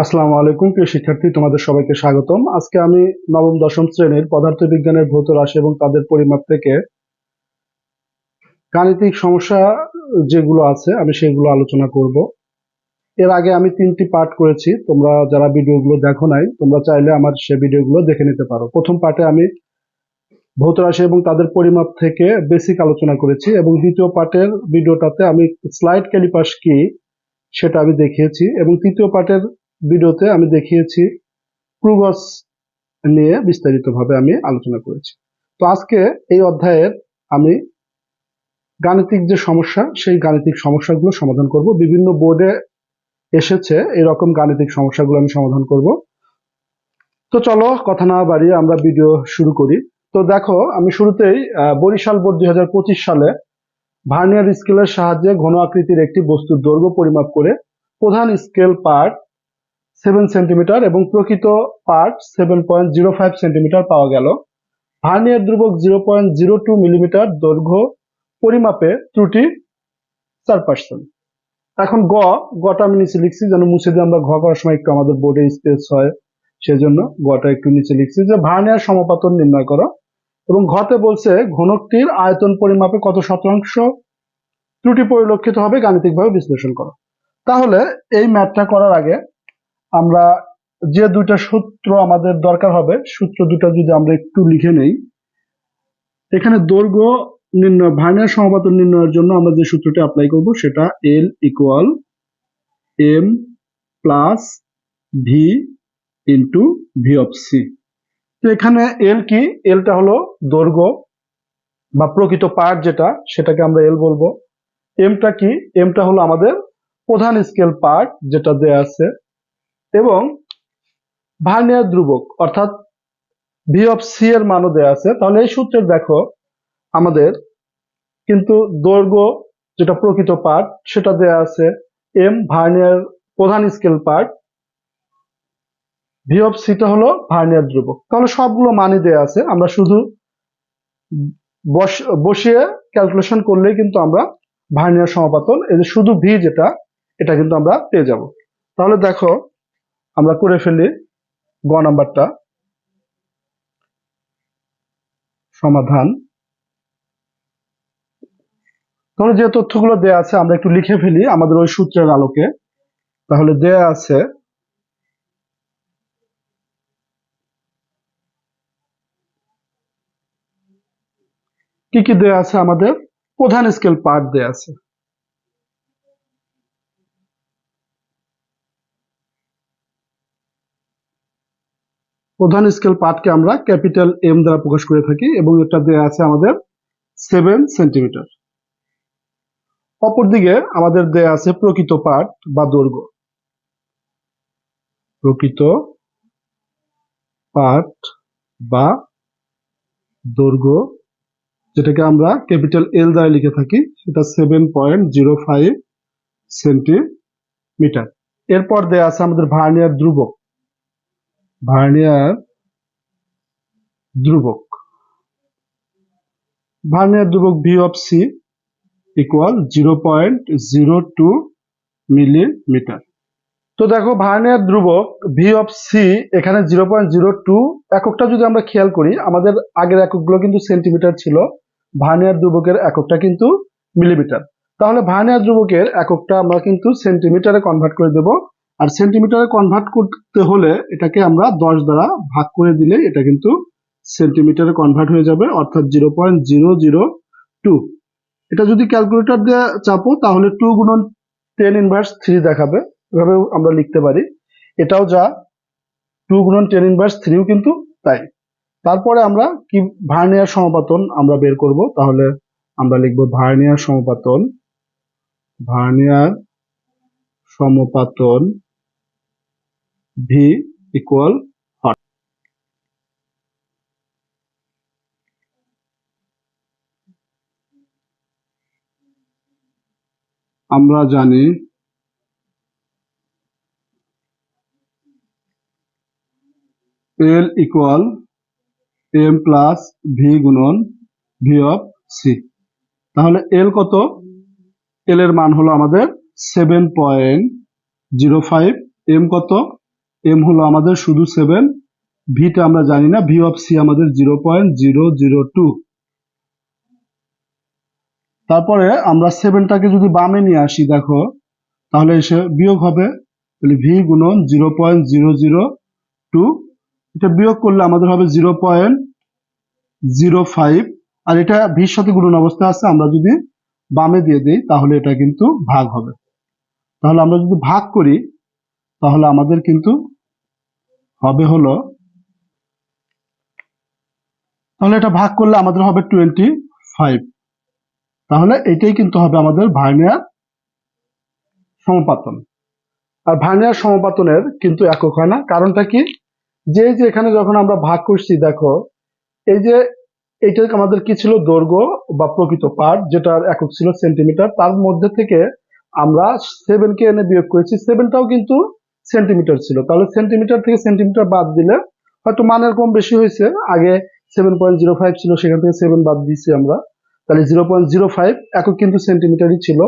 আসসালামু আলাইকুম প্রিয় শিক্ষার্থী, তোমাদের সবাইকে স্বাগতম। আজকে আমি নবম দশম শ্রেণীর পদার্থবিজ্ঞানের ভৌত রাশি এবং তাদের পরিমাপ থেকে গাণিতিক সমস্যা যেগুলো আছে আমি সেগুলো আলোচনা করব। এর আগে আমি 3টি পার্ট করেছি, তোমরা যারা ভিডিওগুলো দেখো নাই তোমরা চাইলে আমার সে ভিডিওগুলো দেখে নিতে পারো। প্রথম পার্টে আমি ভৌত রাশি এবং তাদের পরিমাপ থেকে বেসিক আলোচনা করেছি এবং দ্বিতীয় পার্টের ভিডিওটাতে আমি স্লাইড ক্যালিপার্স কি সেটা আমি দেখিয়েছি এবং তৃতীয় পার্টের ভিডিওতে আমি দেখিয়েছি প্রুগস নিয়ে বিস্তারিতভাবে আমি আলোচনা করেছি। তো আজকে এই অধ্যায়ের আমি গাণিতিক যে সমস্যা সেই গাণিতিক সমস্যাগুলো সমাধান করব। বিভিন্ন বোর্ডে এসেছে এরকম গাণিতিক সমস্যাগুলো আমি সমাধান করব। তো চলো কথা না বাড়িয়ে আমরা ভিডিও শুরু করি। তো দেখো, আমি শুরুতেই বরিশাল বোর্ড 2025 সালে ভার্নিয়ার স্কেলের সাহায্যে ঘন আকৃতির একটি বস্তুর দৈর্ঘ্য পরিমাপ করে প্রধান স্কেল পার্ট 7 সেন্টিমিটার এবং প্রকৃত পার্ট 7.05 সেন্টিমিটার পাওয়া গেল। ভার্নিয়ার ধ্রুবক 0.02 মিলিমিটার দৈর্ঘ্য পরিমাপে ত্রুটি 4%। এখন গটা আমি নিচে লিখছি যেন মুছে দিয়ে আমরা ঘ করার সময় একটু আমাদের বোর্ডে স্পেস হয়, সেজন্য গটা একটু নিচে লিখছি যে ভার্নিয়ার সমাপতন নির্ণয় করো এবং ঘতে বলছে ঘনকটির আয়তন পরিমাপে কত শতাংশ ত্রুটি পরিলক্ষিত হবে গাণিতিকভাবে বিশ্লেষণ করো। তাহলে এই ম্যাথটা করার আগে আমরা যে দুইটা সূত্র আমাদের দরকার হবে, সূত্র দুটো যদি আমরা একটু লিখে নেই। এখানে দৈর্ঘ্য নির্ণয়, ভার্নিয়ার সমাপতন নির্ণয়ের জন্য আমরা যে সূত্রটি অ্যাপ্লাই করব সেটা L equal M plus V into V of C. তো এখানে এল কি? এলটা হলো দৈর্ঘ্য বা প্রকৃত পার্ট যেটা, সেটাকে আমরা এল বলবো। এমটা কি? এমটা হলো আমাদের প্রধান স্কেল পার্ট যেটা দেয়া আছে এবং ভার্নিয়ার ধ্রুবক অর্থাৎ ভি অফ সি এর মানও দেয়া আছে। তাহলে এই সূত্রের দেখো আমাদের কিন্তু দৈর্ঘ্য যেটা প্রকৃত পার্ট সেটা দেয়া আছে, এম ভার্নিয়ার প্রধান স্কেল পার্ট, ভি অফ সিটা হলো ভার্নিয়ার ধ্রুবক। তাহলে সবগুলো মানই দেয়া আছে, আমরা শুধু বসিয়ে ক্যালকুলেশন করলেই কিন্তু আমরা ভার্নিয়ার সমাপতন এই যে শুধু ভি যেটা, এটা কিন্তু আমরা পেয়ে যাব। তাহলে দেখো আমরা করে ফেলি গ নাম্বারটা সমাধান। তাহলে যে তথ্যগুলো দেয়া আছে আমরা একটু লিখে ফেলি আমাদের ওই সূত্রের আলোকে। তাহলে দেয়া আছে কি কি দেয়া আছে, আমাদের প্রধান স্কেল পার্ট দেয়া আছে। প্রধান স্কেল পার্টকে আমরা ক্যাপিটাল এম দ্বারা প্রকাশ করে থাকি এবং এটা দেয়া আছে আমাদের 7 সেন্টিমিটার। অপরদিকে আমাদের দেয়া আছে প্রকৃত পার্ট বা দৈর্ঘ্য, প্রকৃত পার্ট বা দৈর্ঘ্য যেটাকে আমরা ক্যাপিটাল এল দ্বারা লিখে থাকি, সেটা 7.05 সেন্টিমিটার। এরপর দেয়া আছে আমাদের ভার্নিয়ার ধ্রুবক, ভার্নিয়ার ধ্রুবক ভার্নিয়ার ধ্রুবক V of C equal 0.02 millimetre. তো দেখো ভার্নিয়ার ধ্রুবক ভি অফ সি এখানে 0.02, এককটা যদি আমরা খেয়াল করি আমাদের আগের এককগুলো কিন্তু সেন্টিমিটার ছিল, ভার্নিয়ার ধ্রুবকের এককটা কিন্তু মিলিমিটার। তাহলে ভার্নিয়ার ধ্রুবকের এককটা আমরা কিন্তু সেন্টিমিটারে কনভার্ট করে দেব, আর সেন্টিমিটারে কনভার্ট করতে হলে এটাকে আমরা 10 দ্বারা ভাগ করে দিলে এটা কিন্তু সেন্টিমিটারে কনভার্ট হয়ে যাবে, অর্থাৎ 0.002। এটা যদি ক্যালকুলেটর দিয়ে চাপো তাহলে 2 গুণন 10 ইনভার্স 3 দেখাবে, এভাবেও আমরা লিখতে পারি। এটাও যা 2 গুণন 10 ইনভার্স 3ও কিন্তু তাই। তারপরে আমরা কি ভার্নিয়ার সমাপতন আমরা বের করব, তাহলে আমরা লিখব ভার্নিয়ার সমাপতন, ভার্নিয়ার সমাপতন ভি ইকুয়াল আমরা জানি এল ইকুয়াল এম প্লাস ভি গুণন ভি অফ সি। তাহলে এল কত? এল এর মান হলো আমাদের 7.05, এম কত? এম হলো আমাদের শুধু 7, ভিটা আমরা জানি না, ভি অফ সি আমাদের 0.002। তারপরে আমরা 7টাকে যদি বামে নিয়ে আসি দেখো, তাহলে এসে বিয়োগ হবে, তাহলে ভি গুণন 0.002, এটা বিয়োগ করলে আমাদের হবে 0.05, আর এটা ভির সাথে গুণন অবস্থা আছে, আমরা যদি বামে দিয়ে দিই তাহলে এটা কিন্তু ভাগ হবে। তাহলে আমরা যদি ভাগ করি তাহলে আমাদের কিন্তু হবে হলো, তাহলে এটা ভাগ করলে আমাদের হবে 25। তাহলে এটাই কিন্তু হবে আমাদের ভার্নিয়ার সমপাতন। আর ভার্নিয়ার সমপাতনের কিন্তু একক হয় না, কারণটা কি, যে এখানে যখন আমরা ভাগ করছি দেখো, এই যে এইটা আমাদের কি ছিল, দৈর্ঘ্য বা প্রকৃত পার্ট, যেটার একক ছিল সেন্টিমিটার, তার মধ্যে থেকে আমরা 7কে এনে বিয়োগ করেছি, 7টাও কিন্তু সেন্টিমিটার ছিল, তাহলে সেন্টিমিটার থেকে সেন্টিমিটার বাদ দিলে হয়তো মানের কম বেশি হয়েছে, আগে 7.05 ছিল, সেখান থেকে 7 বাদ দিয়েছি আমরা, তাহলে 0.05 একক কিন্তু সেন্টিমিটারই ছিল।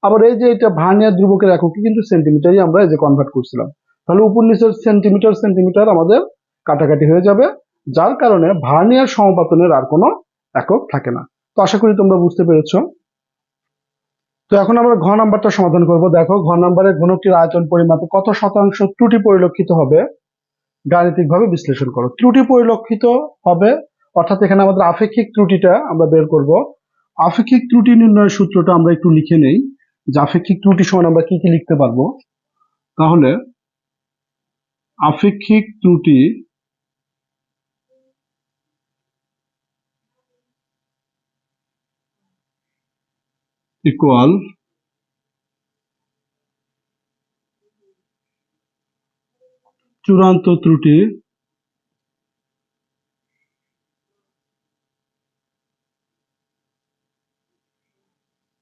আবার এই যে এটা ভার্নিয়ার ধ্রুবকের একক কিন্তু সেন্টিমিটারই আমরা এই যে কনভার্ট করছিলাম, তাহলে উপর নিচের সেন্টিমিটার সেন্টিমিটার আমাদের কাটাকাটি হয়ে যাবে, যার কারণে ভার্নিয়ার সমপাতনের আর কোনো একক থাকে না। তো আশা করি তোমরা বুঝতে পেরেছো। তো এখন আমরা ঘ নাম্বারটা সমাধান করব। দেখো, ঘ নাম্বারে ঘনকটির আয়তন পরিমাপে কত শতাংশ ত্রুটি পরিলক্ষিত হবে গাণিতিকভাবে বিশ্লেষণ করো। ত্রুটি পরিলক্ষিত হবে অর্থাৎ এখানে আমাদের আপেক্ষিক ত্রুটিটা আমরা বের করব। আপেক্ষিক ত্রুটি নির্ণয়ের সূত্রটা আমরা একটু লিখে নেই, যে আপেক্ষিক ত্রুটি সমান আমরা কি কি লিখতে পারবো। তাহলে আপেক্ষিক ত্রুটি ইকুয়াল চূড়ান্ত ত্রুটি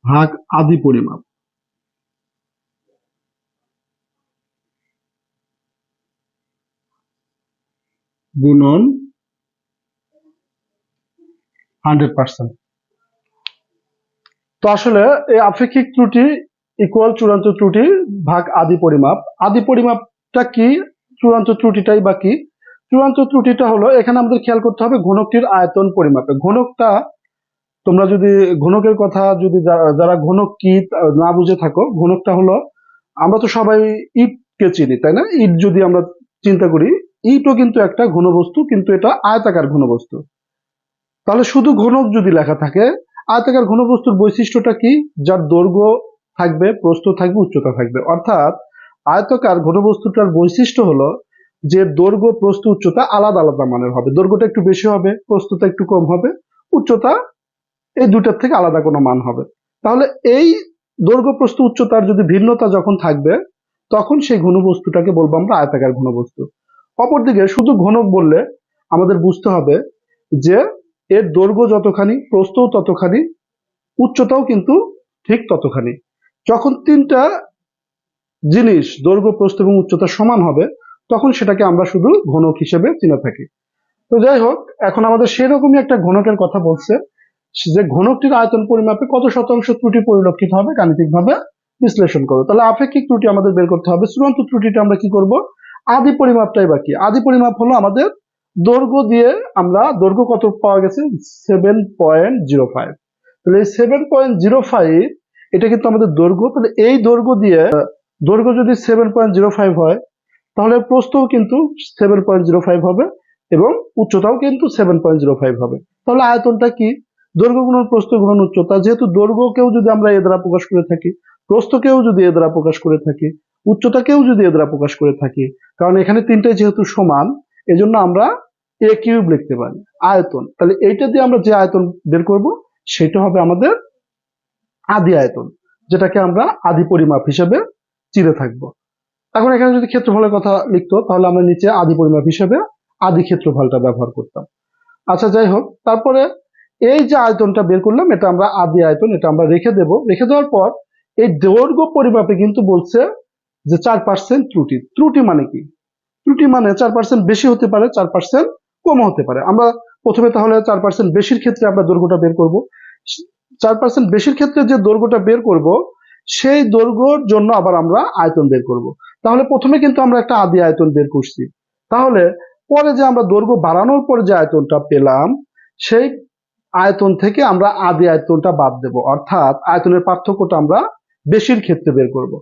ভাগ আদি পরিমাপ গুণন 100%। তো আসলে এই আপেক্ষিক ত্রুটি ইকুয়াল চূড়ান্ত ত্রুটি ভাগ আদি পরিমাপ। আদি পরিমাপটা কি, চূড়ান্ত ত্রুটিটাই বা কি? চূড়ান্ত ত্রুটিটা হলো, এখানে আমাদের খেয়াল করতে হবে ঘনকটির আয়তন পরিমাপে। ঘনকটা তোমরা যদি ঘনকের কথা যদি যারা ঘনক কি না বুঝে থাকো, ঘনকটা হলো, আমরা তো সবাই ইটকে চিনি তাই না, ইট যদি আমরা চিন্তা করি, ইটও কিন্তু একটা ঘনবস্তু, কিন্তু এটা আয়তাকার ঘনবস্তু। তাহলে শুধু ঘনক যদি লেখা থাকে, আয়তাকার ঘনবস্তুর বৈশিষ্ট্যটা কি, যার দৈর্ঘ্য থাকবে, প্রস্থ থাকবে, উচ্চতা থাকবে। অর্থাৎ আয়তাকার ঘনবস্তুটার বৈশিষ্ট্য হলো যে দৈর্ঘ্য, প্রস্থ, উচ্চতা আলাদা আলাদা মানের হবে, দৈর্ঘ্যটা একটু বেশি হবে, প্রস্থটা একটু কম হবে, উচ্চতা এই দুটার থেকে আলাদা কোনো মান হবে। তাহলে এই দৈর্ঘ্য, প্রস্থ, উচ্চতার যদি ভিন্নতা যখন থাকবে, তখন সেই ঘনবস্তুটাকে বলবো আমরা আয়তাকার ঘনবস্তু। অপরদিকে শুধু ঘনক বললে আমাদের বুঝতে হবে যে এর দৈর্ঘ্য যতখানি, প্রস্থও ততখানি, উচ্চতাও কিন্তু ঠিক ততখানি। যখন তিনটা জিনিস দৈর্ঘ্য, প্রস্থ এবং উচ্চতা সমান হবে, তখন সেটাকে আমরা শুধু ঘনক হিসেবে চিনে থাকি। তো যাই হোক, এখন আমাদের সেরকমই একটা ঘনকের কথা বলছে, যে ঘনকটির আয়তন পরিমাপে কত শতাংশ ত্রুটি পরিলক্ষিত হবে গাণিতিকভাবে বিশ্লেষণ করো। তাহলে আপেক্ষিক ত্রুটি আমাদের বের করতে হবে। চূড়ান্ত ত্রুটিটা আমরা কি করব, আদি পরিমাপটাই বাকি। আদি পরিমাপ হলো আমাদের দৈর্ঘ্য দিয়ে, আমরা দৈর্ঘ্য কত পাওয়া গেছে, 7.05। তাহলে এই 7.05 এটা কিন্তু আমাদের দৈর্ঘ্য। তাহলে এই দৈর্ঘ্য দিয়ে, দৈর্ঘ্য যদি 7.05 হয়, তাহলে প্রস্থও কিন্তু 7.05 হবে এবং উচ্চতাও কিন্তু 7.05 হবে। তাহলে আয়তনটা কি, দৈর্ঘ্য গুণন প্রস্থ গুণন উচ্চতা। যেহেতু দৈর্ঘ্যকেও যদি আমরা এ দ্বারা প্রকাশ করে থাকি, প্রস্থকেও যদি এ দ্বারা প্রকাশ করে থাকি, উচ্চতাকেও যদি এ দ্বারা প্রকাশ করে থাকি, কারণ এখানে তিনটাই যেহেতু সমান, এজন্য আমরা এ কিউব লিখতে পারি আয়তন। তাহলে এইটা দিয়ে আমরা যে আয়তন বের করব সেটা হবে আমাদের আদি আয়তন, যেটাকে আমরা আদি পরিমাপ হিসেবে চিনে থাকবো। এখন এখানে যদি ক্ষেত্রফলের কথা লিখতো, তাহলে আমরা নিচে আদি পরিমাপ হিসেবে আদি ক্ষেত্রফলটা ব্যবহার করতাম। আচ্ছা, যাই হোক, তারপরে এই যে আয়তনটা বের করলাম, এটা আমরা আদি আয়তন, এটা আমরা রেখে দেব। রেখে দেওয়ার পর এই দৈর্ঘ্য পরিমাপে কিন্তু বলছে যে 4% ত্রুটি। ত্রুটি মানে কি, ত্রুটি মানে 4% বেশি হতে পারে, 4% কম হতে পারে। আমরা প্রথমে তাহলে 4% বেশির ক্ষেত্রে আমরা দৈর্ঘ্যটা বের করব। 4% বেশির ক্ষেত্রে যে দৈর্ঘ্যটা বের করব, সেই দৈর্ঘ্যর জন্য আবার আমরা আয়তন বের করব। তাহলে প্রথমে কিন্তু আমরা একটা আদি আয়তন বের করছি। তাহলে পরে যে আমরা দৈর্ঘ্য বাড়ানোর পরে যে আয়তনটা পেলাম, সেই আয়তন থেকে আমরা আদি আয়তনটা বাদ দেব, অর্থাৎ আয়তনের পার্থক্যটা আমরা বেশির ক্ষেত্রে বের করব।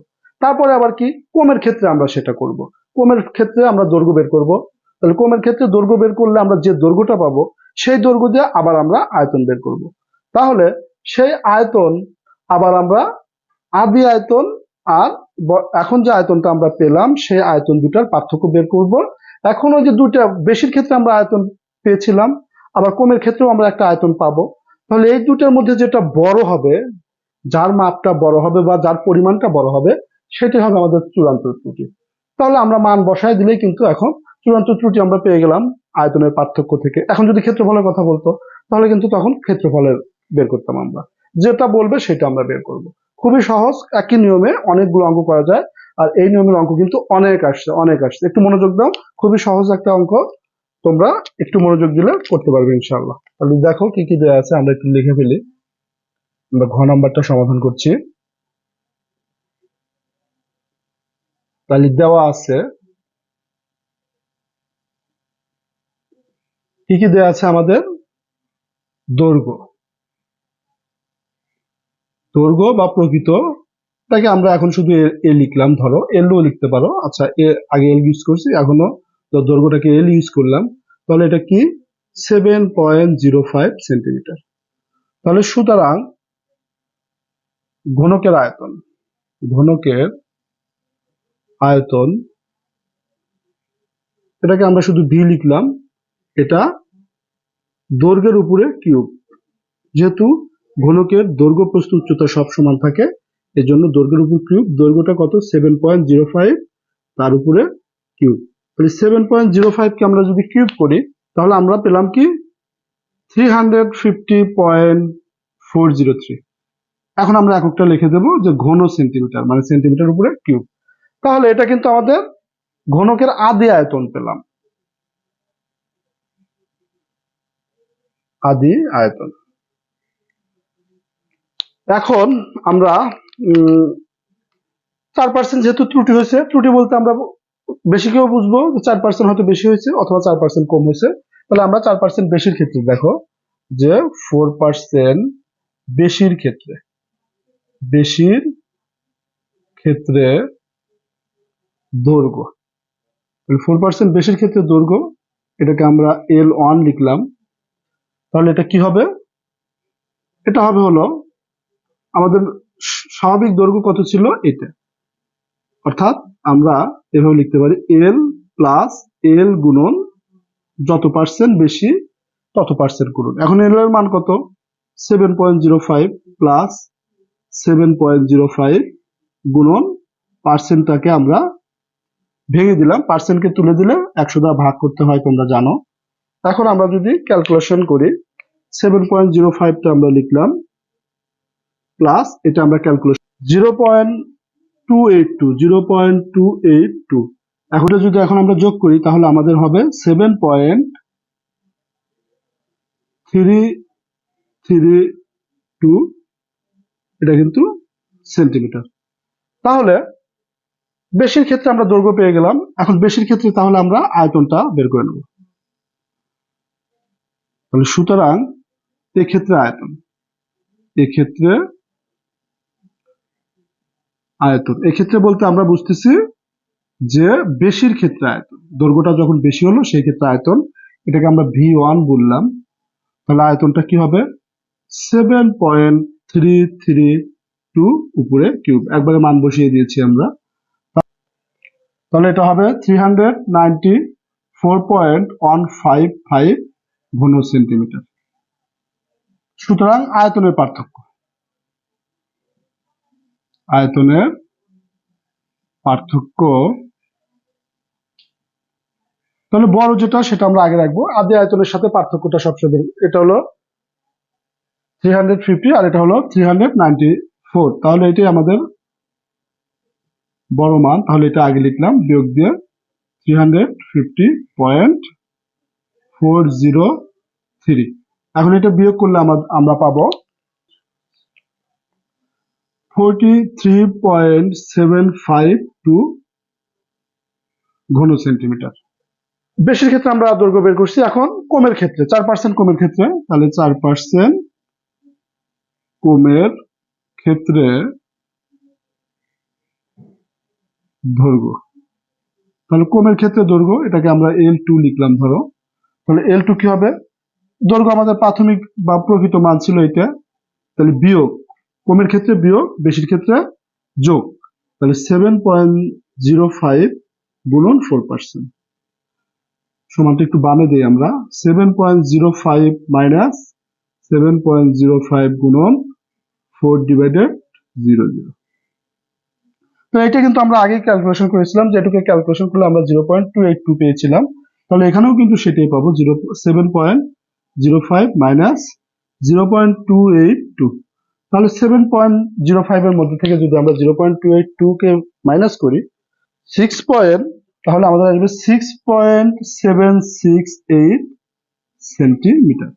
তারপরে আবার কি, কমের ক্ষেত্রে আমরা সেটা করব। কমের ক্ষেত্রে আমরা দৈর্ঘ্য বের করব। তাহলে কমের ক্ষেত্রে দৈর্ঘ্য বের করলে আমরা যে দৈর্ঘ্যটা পাবো, সেই দৈর্ঘ্য দিয়ে আবার আমরা আয়তন বের করব। তাহলে সেই আয়তন আবার আমরা আদি আয়তন আর এখন যে আয়তনটা আমরা পেলাম, সেই আয়তন দুটার পার্থক্য বের করব। এখন ওই যে দুটা বেশির ক্ষেত্রে আমরা আয়তন পেয়েছিলাম, আবার কমের ক্ষেত্রেও আমরা একটা আয়তন পাবো। তাহলে এই দুটার মধ্যে যেটা বড় হবে, যার মাপটা বড় হবে বা যার পরিমাণটা বড় হবে, সেটাই হবে আমাদের চূড়ান্ত ত্রুটি। তাহলে আমরা মান বসায় দিলেই কিন্তু এখন চূড়ান্ত ত্রুটি আমরা পেয়ে গেলাম আয়তনের পার্থক্য থেকে। এখন যদি ক্ষেত্রফলের কথা বলতো, তাহলে কিন্তু তখন ক্ষেত্রফলের বের করতাম আমরা, যেটা বলবে সেটা আমরা বের করব। খুবই সহজ, একই নিয়মে অনেকগুলো অঙ্ক করা যায়। আর এই নিয়মের অঙ্ক কিন্তু অনেক আসছে, অনেক আসছে। একটু মনোযোগ দাও, খুবই সহজ একটা অঙ্ক, তোমরা একটু মনোযোগ দিলে করতে পারবে ইনশাআল্লাহ। তাহলে দেখো কি কি দেওয়া আছে, আমরা একটু লিখে ফেলি। আমরা ঘ নাম্বারটা সমাধান করছি। তাহলে দেওয়া আছে, কি কি দেওয়া আছে আমাদের, দৈর্ঘ্য, দৈর্ঘ্য বা প্রকৃত, তাকে আমরা এখন শুধু এ লিখলাম, ধরো এল ও লিখতে পারো। আচ্ছা, আগে এল ইউজ করছি, এখনো দৈর্ঘ্যটাকে এল ইউজ করলাম। তাহলে এটা কি, 7.05 সেন্টিমিটার। তাহলে সুতরাং ঘনকের আয়তন, ঘনকের আয়তন, এটাকে আমরা শুধু ভি লিখলাম। এটা দৈর্ঘ্যের উপরে কিউব, যেহেতু ঘনকের দৈর্ঘ্য প্রস্থ উচ্চতা সব সমান থাকে, এর জন্য দৈর্ঘ্যের উপর কিউব। দৈর্ঘ্যটা কত, 7.05, তার উপরে কিউব। তাহলে 7.05 কে আমরা যদি কিউব করি, তাহলে আমরা পেলাম কি, 350.403। এখন আমরা এককটা লিখে দেবো যে ঘন সেন্টিমিটার, মানে সেন্টিমিটার উপরে কিউব। তাহলে এটা কিন্তু আমাদের ঘনকের আদি আয়তন পেলাম, আদি আয়তন। এখন আমরা 4% যেহেতু ত্রুটি হয়েছে, ত্রুটি বলতে আমরা বেশি কেউ বুঝবো 4% হয়তো বেশি হয়েছে অথবা 4% কম হয়েছে। তাহলে আমরা 4% বেশির ক্ষেত্রে দেখো যে 4% বেশির ক্ষেত্রে, বেশির ক্ষেত্রে দৈর্ঘ্য, 4% বেশির ক্ষেত্রে দৈর্ঘ্য, এটাকে আমরা L1 লিখলাম। তাহলে এটা কি হবে, এটা হবে হলো আমাদের স্বাভাবিক দৈর্ঘ্য কত ছিল এটা, অর্থাৎ আমরা এভাবে লিখতে পারি এল প্লাস এল গুণন যত পার্সেন্ট বেশি তত পার্সেন্ট করুন। এখন এল এর মান কত, 7.05 প্লাস 7.05 গুণন পার্সেন্টটাকে আমরা ভেঙে দিলাম, পার্সেন্টকে তুলে দিলে 100 দ্বারা ভাগ করতে হয়, তোমরা জানো। এখন আমরা যদি ক্যালকুলেশন করি, 7.05টা আমরা লিখলাম প্লাস এটা আমরা ক্যালকুলেশন 0.282, এখন যদি এখন আমরা যোগ করি, তাহলে আমাদের হবে 7.332, এটা কিন্তু সেন্টিমিটার। তাহলে বেশির ক্ষেত্রে আমরা দৈর্ঘ্য পেয়ে গেলাম। এখন বেশির ক্ষেত্রে তাহলে আমরা আয়তনটা বের করে নেব। তাহলে সুতরাং এক্ষেত্রে আয়তন, এক্ষেত্রে আয়তন, এক্ষেত্রে বলতে আমরা বুঝতেছি যে বেশির ক্ষেত্রে আয়তন, দৈর্ঘ্যটা যখন বেশি হলো সেই ক্ষেত্রে আয়তন, এটাকে আমরা V1 বললাম। তাহলে আয়তনটা কি হবে, 7.332 উপরে কিউব, একবারে মান বসিয়ে দিয়েছি আমরা। তাহলে এটা হবে 394.155 ঘন সেন্টিমিটার। সুতরাং আয়তনের পার্থক্য, আয়তনের পার্থক্য, তাহলে বড় যেটা সেটা আমরা আগে রাখবো, আদি আয়তনের সাথে পার্থক্যটা সবসময়, এটা হলো 350 আর এটা হলো 394, তাহলে এটাই আমাদের বড় মান। তাহলে এটা আগে লিখলাম বিয়োগ দিয়ে 350.403। এখন এটা বিয়োগ করলে আমরা পাবো 43.752 ঘন সেন্টিমিটার। বেশির ক্ষেত্রে আমরা দৈর্ঘ্য বের করছি। এখন কমের ক্ষেত্রে 4% কমের ক্ষেত্রে, তাহলে 4% কমের ক্ষেত্রে দৈর্ঘ্য, তাহলে কমের ক্ষেত্রে দৈর্ঘ্য, এটাকে আমরা L2 লিখলাম ধরো। তাহলে L2 কি হবে? দৈর্ঘ্য আমাদের প্রাথমিক বা প্রকৃত মান ছিল এটা, তাহলে বিয়োগ, কমের ক্ষেত্রে বিয়োগ, বেশির ক্ষেত্রে যোগ, তাহলে 7.05 গুণন 4%। সমানটা একটু বামে দিই আমরা, 7.05 মাইনাস 7.05 গুণন 4/00। তো এটা কিন্তু আমরা আগে ক্যালকুলেশন করেছিলাম, যেটুকু ক্যালকুলেশন করলে আমরা 0.282 পেয়েছিলাম। তাহলে এখানেও কিন্তু সেটাই পাবো, 7.05 মাইনাস 0.282। তাহলে 7.05 এর মধ্যে থেকে যদি আমরা 0.282 কে মাইনাস করি 6 পয়েন্ট, তাহলে আমাদের আসবে 6.768 সেন্টিমিটার।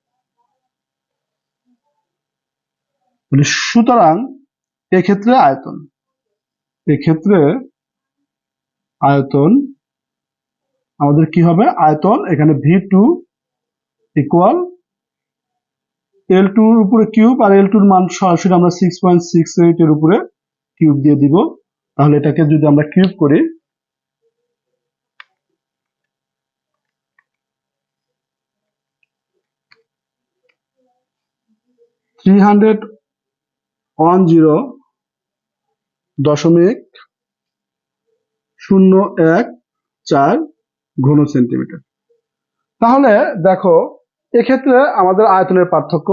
সুতরাং এক্ষেত্রে আয়তন আমাদের কি হবে? আয়তন এখানে V2 ইকুয়াল L2 এর উপরে কিউব, আর L2 এর মান সরাসরি আমরা 6.68 এর উপরে কিউব দিয়ে দিব। তাহলে এটাকে যদি আমরা কিউব করি, 310.014 ঘন সেন্টিমিটার। তাহলে দেখো এক্ষেত্রে আমাদের আয়তনের পার্থক্য,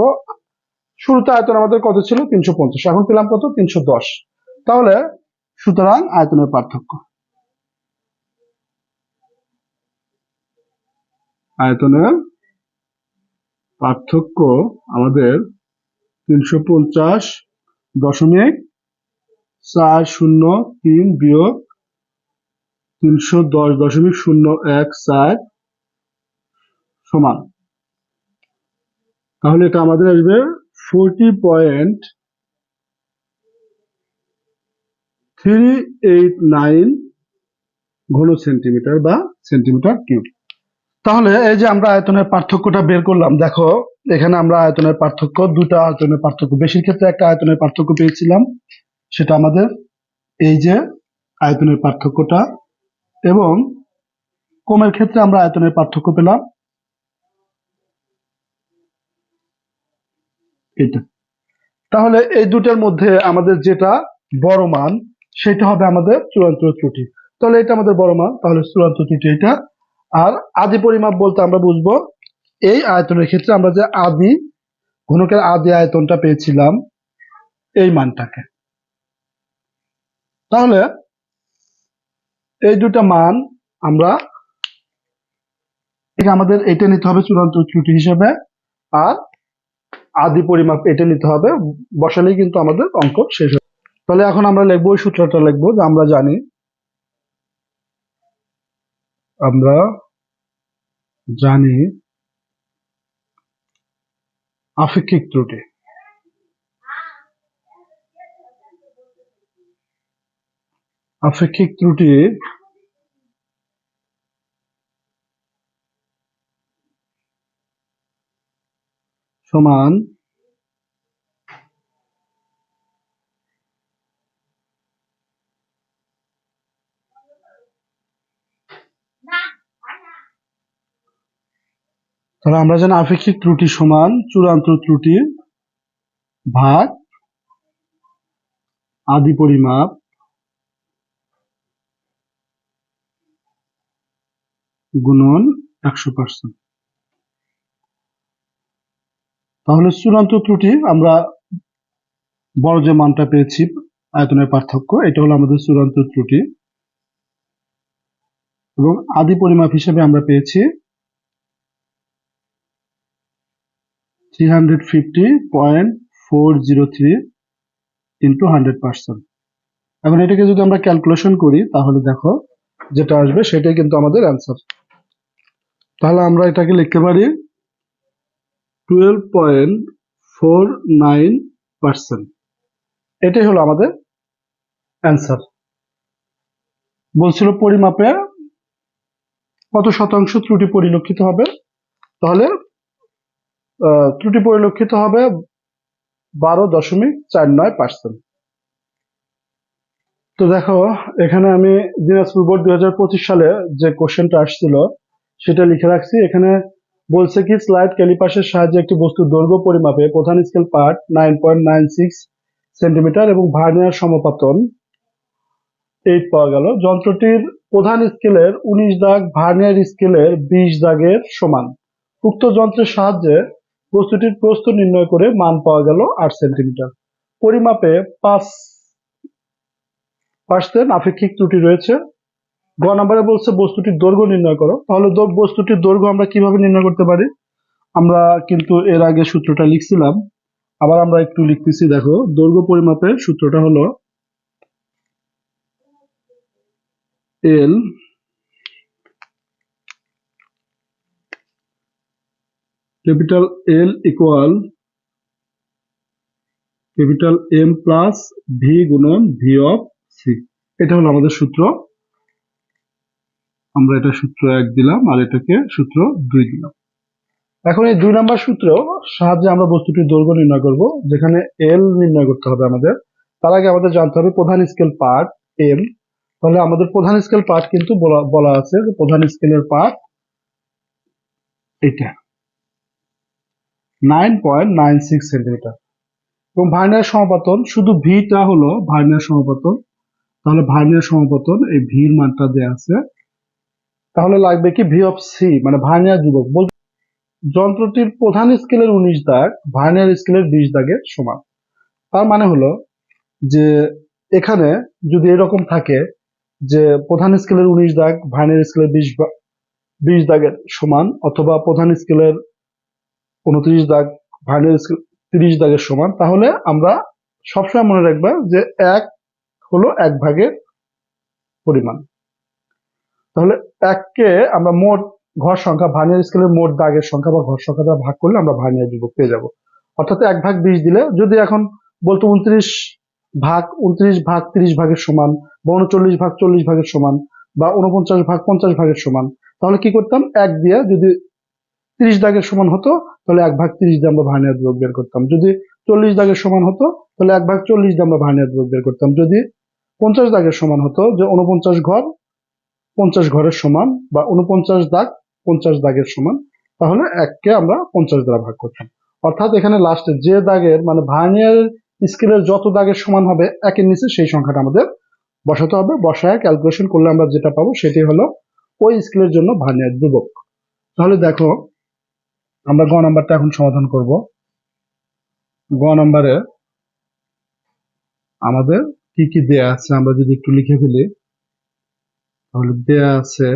শুরুতে আয়তন আমাদের কত ছিল? 350, এখন পেলাম কত? 310। তাহলে সুতরাং আয়তনের পার্থক্য আমাদের 350.403 বিয়োগ 310.014 সমান, তাহলে এটা আমাদের আসবে 40.389 ঘন সেন্টিমিটার বা সেন্টিমিটার কিউব। তাহলে এই যে আমরা আয়তনের পার্থক্যটা বের করলাম, দেখো এখানে আমরা আয়তনের পার্থক্য, দুটা আয়তনের পার্থক্য, বেশির ক্ষেত্রে একটা আয়তনের পার্থক্য পেয়েছিলাম, সেটা আমাদের এই যে আয়তনের পার্থক্যটা, এবং কমের ক্ষেত্রে আমরা আয়তনের পার্থক্য পেলাম এটা। তাহলে এই দুটার মধ্যে আমাদের যেটা বড় মান সেটা হবে আমাদের চূড়ান্ত ত্রুটি। তাহলে এটা আমাদের বড় মান, তাহলে চূড়ান্ত ত্রুটি এটা। আর আদি পরিমাপ বলতে আমরা বুঝবো এই আয়তনের ক্ষেত্রে আমরা যে আদি ঘনকের আদি আয়তনটা পেয়েছিলাম এই মানটাকে। তাহলে এই দুটা মান আমরা, আমাদের এটা নিতে হবে চূড়ান্ত ত্রুটি হিসেবে, আর আদি পরিমাপ এটা নিতে হবে, বসালেই কিন্তু আমাদের অঙ্ক শেষ হবে। তাহলে এখন আমরা লিখবো ওই সূত্রটা লিখবো, যে আমরা জানি আপেক্ষিক ত্রুটি সমান তাহলে আমরা জানি আপেক্ষিক ত্রুটি সমান চূড়ান্ত ত্রুটি ভাগ আদি পরিমাপ গুণন 100%। তাহলে চূড়ান্ত ত্রুটি আমরা বড় যে মানটা পেয়েছি আয়তনের পার্থক্য, এটা হলো আমাদের চূড়ান্ত ত্রুটি, এবং আদি পরিমাপ হিসেবে আমরা পেয়েছি 350.403 ইন্টু 100%। এখন এটাকে যদি আমরা ক্যালকুলেশন করি তাহলে দেখো যেটা আসবে সেটাই কিন্তু আমাদের অ্যান্সার। তাহলে আমরা এটাকে লিখতে পারি 12.49%। এটাই হলো আমাদের অ্যান্সার। বলছিল পরিমাপে কত শতাংশ ত্রুটি পরিলক্ষিত হবে? তাহলে ত্রুটি পরিলক্ষিত হবে 12.49%। তো দেখো, এখানে আমি দিনাজপুর বোর্ড 2025 সালে যে কোশ্চেনটা আসছিল সেটা লিখে রাখছি। এখানে বলছে কি, স্লাইড ক্যালিপাসের সাহায্যে একটি বস্তুর দৈর্ঘ্য পরিমাপে প্রধান স্কেল পার্ট 9.96 সেন্টিমিটার এবং ভার্নিয়ার সমাপতন 8 পাওয়া গেল। যন্ত্রটির প্রধান স্কেলের 19 দাগ ভার্নিয়ার স্কেলের 20 দাগের সমান। উক্ত যন্ত্রের সাহায্যে বস্তুটির প্রস্থ নির্ণয় করে মান পাওয়া গেল 8 সেন্টিমিটার। পরিমাপে 5% আপেক্ষিক ত্রুটি রয়েছে। গ নম্বরে বলছে বস্তুটির দৈর্ঘ্য নির্ণয় করো। তাহলে বস্তুটির দৈর্ঘ্য আমরা কিভাবে নির্ণয় করতে পারি? আমরা কিন্তু এর আগে সূত্রটা লিখছিলাম, আবার আমরা একটু লিখতেছি। দেখো, দৈর্ঘ্য পরিমাপের সূত্রটা হলো L capital L equal capital M plus V গুণন ভি অফ সি। এটা হলো আমাদের সূত্র। আমরা এটা সূত্র 1 দিলাম আর এটাকে সূত্র 2 দিলাম। এখন এই 2 নাম্বার সূত্র সাহায্যে আমরা বস্তুটির দৈর্ঘ্য নির্ণয় করব, যেখানে এল নির্ণয় করতে হবে আমাদের। তার আগে আমাদের জানতে হবে প্রধান স্কেল পার্ট এম। তাহলে আমাদের প্রধান স্কেল পার্ট কিন্তু বলা আছে যে প্রধান স্কেলের পার্ট এটা 9.96 সেন্টিমিটার এবং ভার্নিয়ার সমাপতন শুধু ভিটা হলো ভার্নিয়ার সমাপতন। তাহলে ভার্নিয়ার সমাপতন এই ভির মানটা দেয়া আছে। তাহলে লাগবে কি ভি অফ সি, মানে ভার্নিয়ার ধ্রুবক। যন্ত্রটির প্রধান স্কেলের 19 দাগ ভার্নিয়ার স্কেলের 20 দাগের সমান। তার মানে হলো যে এখানে যদি এরকম থাকে যে প্রধান স্কেলের 19 দাগ ভার্নিয়ার স্কেলের 20 দাগের সমান, অথবা প্রধান স্কেলের 29 দাগ ভার্নিয়ার স্কেল 30 দাগের সমান, তাহলে আমরা সবসময় মনে রাখবা যে 1 হলো 1 ভাগের পরিমাণ। তাহলে 1কে আমরা মোট ঘর সংখ্যা, ভার্নিয়ার স্কেলের মোট দাগের সংখ্যা বা ঘর সংখ্যা দ্বারা ভাগ করলে আমরা ভার্নিয়ার ধ্রুবক পেয়ে যাব। অর্থাৎ 1 ভাগ 20 দিলে, যদি এখন বলতো 29 ভাগ 30 ভাগের সমান, বা 39 ভাগ 40 ভাগের সমান, বা 49 ভাগ 50 ভাগের সমান, তাহলে কি করতাম? 1 দিয়ে যদি 30 দাগের সমান হতো তাহলে 1 ভাগ 30 দিয়ে আমরা ভার্নিয়ার ধ্রুবক বের করতাম। যদি 40 দাগের সমান হতো তাহলে 1 ভাগ 40 দিয়ে আমরা ভার্নিয়ার ধ্রুবক বের করতাম। যদি 50 দাগের সমান হতো, যে 49 ঘর 50 ঘরের সমান, বা 49 দাগ 50 দাগের সমান, তাহলে 1কে আমরা 50 দ্বারা ভাগ করতাম। অর্থাৎ এখানে লাস্টে যে দাগের, মানে ভার্নিয়ার স্কেলের যত দাগের সমান হবে 1-এর নিচে সেই সংখ্যাটা আমাদের বসাতে হবে। বসায় ক্যালকুলেশন করলে আমরা যেটা পাবো সেটি হলো ওই স্কেলের জন্য ভার্নিয়ার ধ্রুবক। তাহলে দেখো, আমরা গ নাম্বারটা এখন সমাধান করব। গ নাম্বারে আমাদের কি কি দেয়া আছে আমরা যদি একটু লিখে ফেলি, তাহলে দেয়া আছে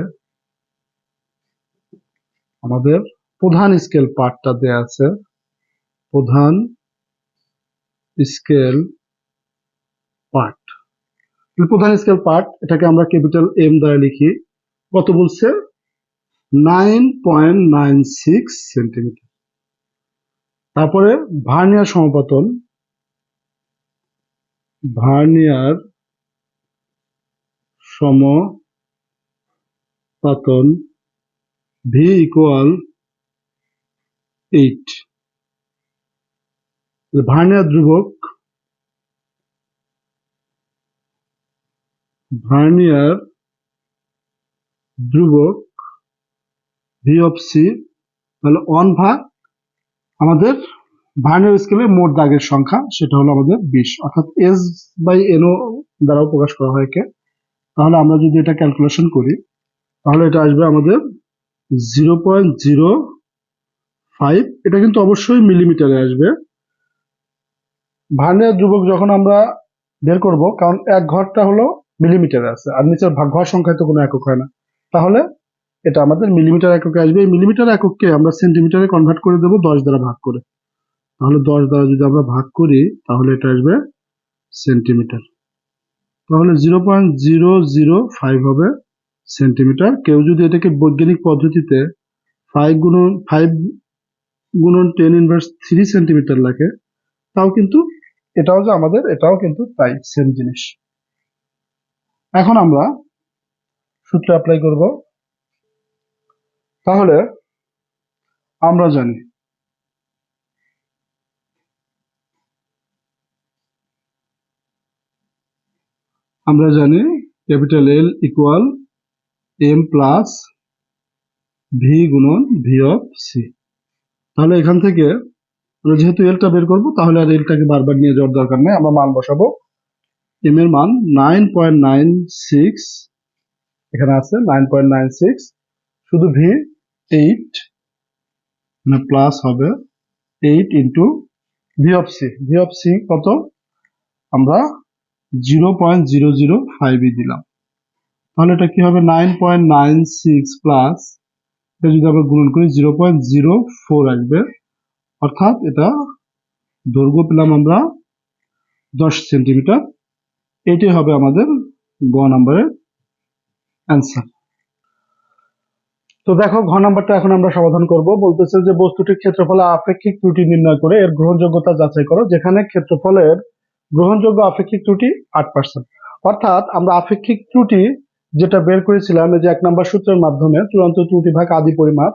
আমাদের প্রধান স্কেল পার্টটা দেয়া আছে। প্রধান স্কেল পার্ট, প্রধান স্কেল পার্ট, এটাকে আমরা ক্যাপিটাল এম দ্বারা লিখি। কত বলছে? 9.96 সেন্টিমিটার। তারপরে ভার্নিয়ার সমাপতন, ভার্নিয়ার সমাপতন ভি ইকুয়াল 8। ভার্নিয়ার ধ্রুবক, ভার্নিয়ার ধ্রুবক ভি অফ সি, তাহলে 1 ভাগ আমাদের ভার্নিয়ার স্কেলের মোট দাগের সংখ্যা, সেটা হলো আমাদের 20, অর্থাৎ এস বাই এনও দ্বারাও প্রকাশ করা হয় একে। তাহলে আমরা যদি এটা ক্যালকুলেশন করি তাহলে এটা আসবে আমাদের 0.05। এটা কিন্তু অবশ্যই মিলিমিটারে আসবে। ভার্নিয়ার ধ্রুবক যখন আমরা বের করব, কারণ এক ঘরটা হলো মিলিমিটারে আছে আর নিচের ঘর সংখ্যায় তো কোনো একক হয় না, তাহলে এটা আমাদের মিলিমিটার এককে আসবে। এই মিলিমিটার এককে আমরা সেন্টিমিটারে কনভার্ট করে দেবো 10 দ্বারা ভাগ করে। তাহলে 10 দ্বারা যদি আমরা ভাগ করি তাহলে এটা আসবে সেন্টিমিটার। তাহলে 0.005 হবে সেন্টিমিটার। কেউ যদি এটাকে বৈজ্ঞানিক পদ্ধতিতে 5 গুণন 10 ইনভার্স 3 সেন্টিমিটার লাগে, তাও কিন্তু এটাও কিন্তু তাই, সেম জিনিস। এখন আমরা সূত্র অ্যাপ্লাই করব। তাহলে আমরা জানি capital L equal M plus V গুণন ভি অফ সি। তাহলে এখান থেকে আমরা যেহেতু এলটা বের করবো, তাহলে আর এলটাকে বারবার নিয়ে যাওয়ার দরকার নেই। আমরা মান বসাবো। এম এর মান 9.96, এখানে আছে 9.96, শুধু ভি 8, মানে প্লাস হবে 8 into V of C. V of C কত? আমরা 0.005 দিলাম। তাহলে এটা কি হবে? 9.96 প্লাস, এটা যদি আমরা গুণন করি 0.04 আসবে, অর্থাৎ এটা দৈর্ঘ্য পেলাম আমরা 10 সেন্টিমিটার। এটাই হবে আমাদের গ নাম্বারের অ্যান্সার। তো দেখো, ঘ নাম্বারটা এখন আমরা সমাধান করব। বলতেছে যে বস্তুটির ক্ষেত্রফলে আপেক্ষিক ত্রুটি নির্ণয় করে এর গ্রহণযোগ্যতা যাচাই করো, যেখানে ক্ষেত্রফলের গ্রহণযোগ্য আপেক্ষিক ত্রুটি 8%। অর্থাৎ আমরা আপেক্ষিক ত্রুটি যেটা বের করেছিলাম এই যে 1 নম্বর সূত্রের মাধ্যমে, চূড়ান্ত ত্রুটি ভাগ আদি পরিমাপ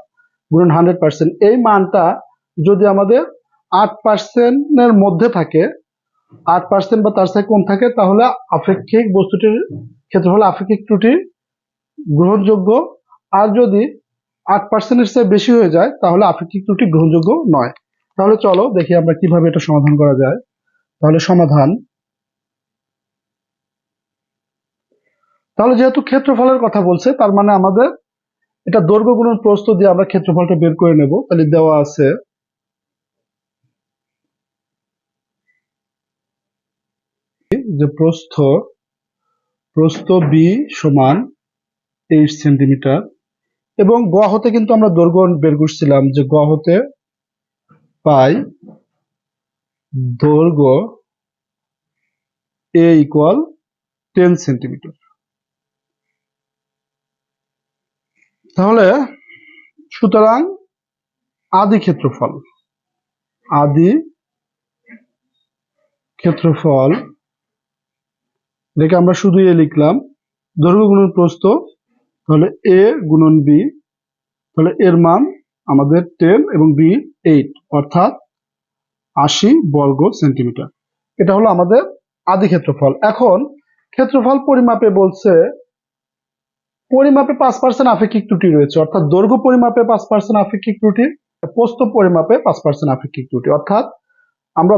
গুণন 100%, এই মানটা যদি আমাদের 8% এর মধ্যে থাকে, 8% বা তার চেয়ে কম থাকে, তাহলে আপেক্ষিক বস্তুটির ক্ষেত্রফলে আপেক্ষিক ত্রুটি গ্রহণযোগ্য। আর যদি 8% এর চেয়ে বেশি হয়ে যায়, তাহলে আপেক্ষিক ত্রুটি গ্রহণযোগ্য নয়। তাহলে চলো দেখি আমরা কিভাবে এটা সমাধান করা যায়। তাহলে সমাধান, তাহলে যেহেতু ক্ষেত্রফলের কথা বলছে, তার মানে আমাদের এটা দৈর্ঘ্য গুণন প্রস্থ দিয়ে আমরা ক্ষেত্রফলটা বের করে নেব। তাহলে দেওয়া আছে যে প্রস্থ বি সমান 8 সেন্টিমিটার, এবং গ হতে কিন্তু আমরা দৈর্ঘ্য বের করছিলাম, যে গ হতে পাই দৈর্ঘ্য এ ইকুয়াল 10 সেন্টিমিটার। তাহলে সুতরাং আদি ক্ষেত্রফল দেখে আমরা শুধু এ লিখলাম, দৈর্ঘ্য গুণন প্রস্থ, তাহলে এ গুণন বি, তাহলে এর মান আমাদের 10 এবং বি 8, অর্থাৎ 80 বর্গ সেন্টিমিটার। এটা হলো আমাদের আদি ক্ষেত্রফল। এখন ক্ষেত্রফল পরিমাপে বলছে, পরিমাপে 5% আপেক্ষিক ত্রুটি রয়েছে, অর্থাৎ দৈর্ঘ্য পরিমাপে 5% আপেক্ষিক ত্রুটি, প্রস্থ পরিমাপে 5% আপেক্ষিক ত্রুটি। অর্থাৎ আমরা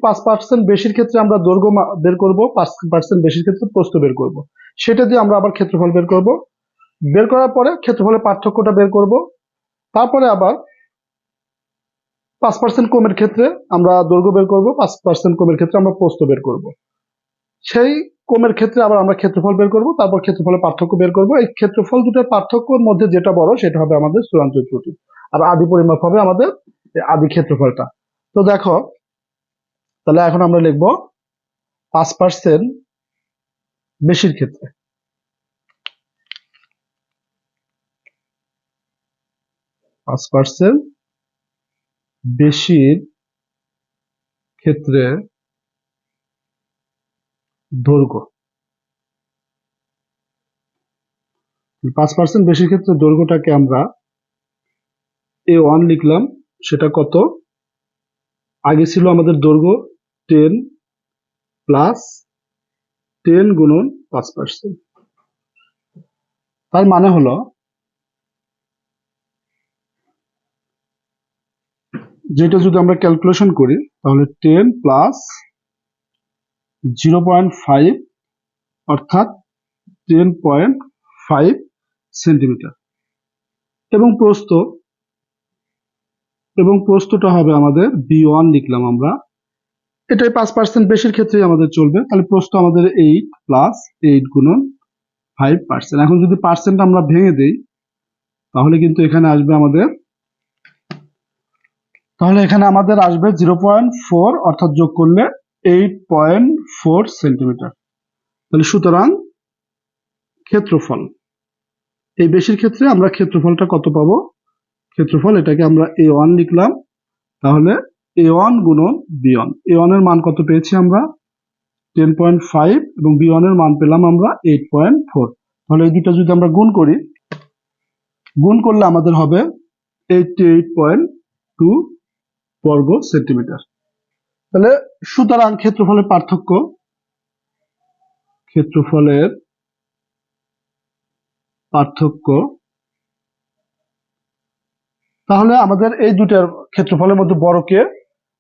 5% বেশির ক্ষেত্রে আমরা দৈর্ঘ্য বের করব, 5% বেশির ক্ষেত্রে প্রস্থ বের করব। সেটা দিয়ে আমরা আবার ক্ষেত্রফল বের করব। বের করার পরে ক্ষেত্রফলের পার্থক্যটা বের করব। তারপরে আবার 5% কমের ক্ষেত্রে আমরা দৈর্ঘ্য বের করব, 5% কমের ক্ষেত্রে আমরা প্রস্থ বের করব। সেই কমের ক্ষেত্রে আবার আমরা ক্ষেত্রফল বের করব, তারপর ক্ষেত্রফলের পার্থক্য বের করব। এই ক্ষেত্রফল দুটোর পার্থক্যের মধ্যে যেটা বড় সেটা হবে আমাদের চূড়ান্ত ত্রুটি, আর আদি পরিমাপ হবে আমাদের আদি ক্ষেত্রফলটা। তো দেখো, তাহলে এখন আমরা লিখব 5% বেশির ক্ষেত্রে, 5% বেশির ক্ষেত্রে দৈর্ঘ্য, 5% বেশির ক্ষেত্রে দৈর্ঘ্যটাকে আমরা A1 লিখলাম। সেটা কত? আগে ছিল আমাদের দৈর্ঘ্য 10 প্লাস 10 গুণন 5%। তার মানে হলো যেটা যদি আমরা ক্যালকুলেশন করি, তাহলে 10 প্লাস 0.5, অর্থাৎ 10.5 সেন্টিমিটার। এবং প্রস্থটা হবে আমাদের B1 লিখলাম আমরা। এটাই 5% বেশির ক্ষেত্রেই আমাদের চলবে। তাহলে প্রস্থ আমাদের 8 প্লাস 8 গুণন 5%। এখন যদি পার্সেন্ট আমরা ভেঙে দেই, তাহলে কিন্তু এখানে আসবে আমাদের 0.4, অর্থাৎ যোগ করলে 8.4 সেন্টিমিটার। তাহলে সুতরাং ক্ষেত্রফল, এই বেশির ক্ষেত্রে আমরা ক্ষেত্রফলটা কত পাবো? ক্ষেত্রফল এটাকে আমরা A1 লিখলাম, তাহলে A1 গুণন B1। A1 এর মান কত পেয়েছি আমরা? 10.5, এবং B1 এর মান পেলাম আমরা 8.4। তাহলে এই দুটো যদি আমরা গুণ করি, গুণ করলে আমাদের হবে 88.2 বর্গ সেন্টিমিটার। তাহলে সুতরাং ক্ষেত্রফলের পার্থক্য তাহলে আমাদের এই দুটার ক্ষেত্রফলের মধ্যে বড় কে?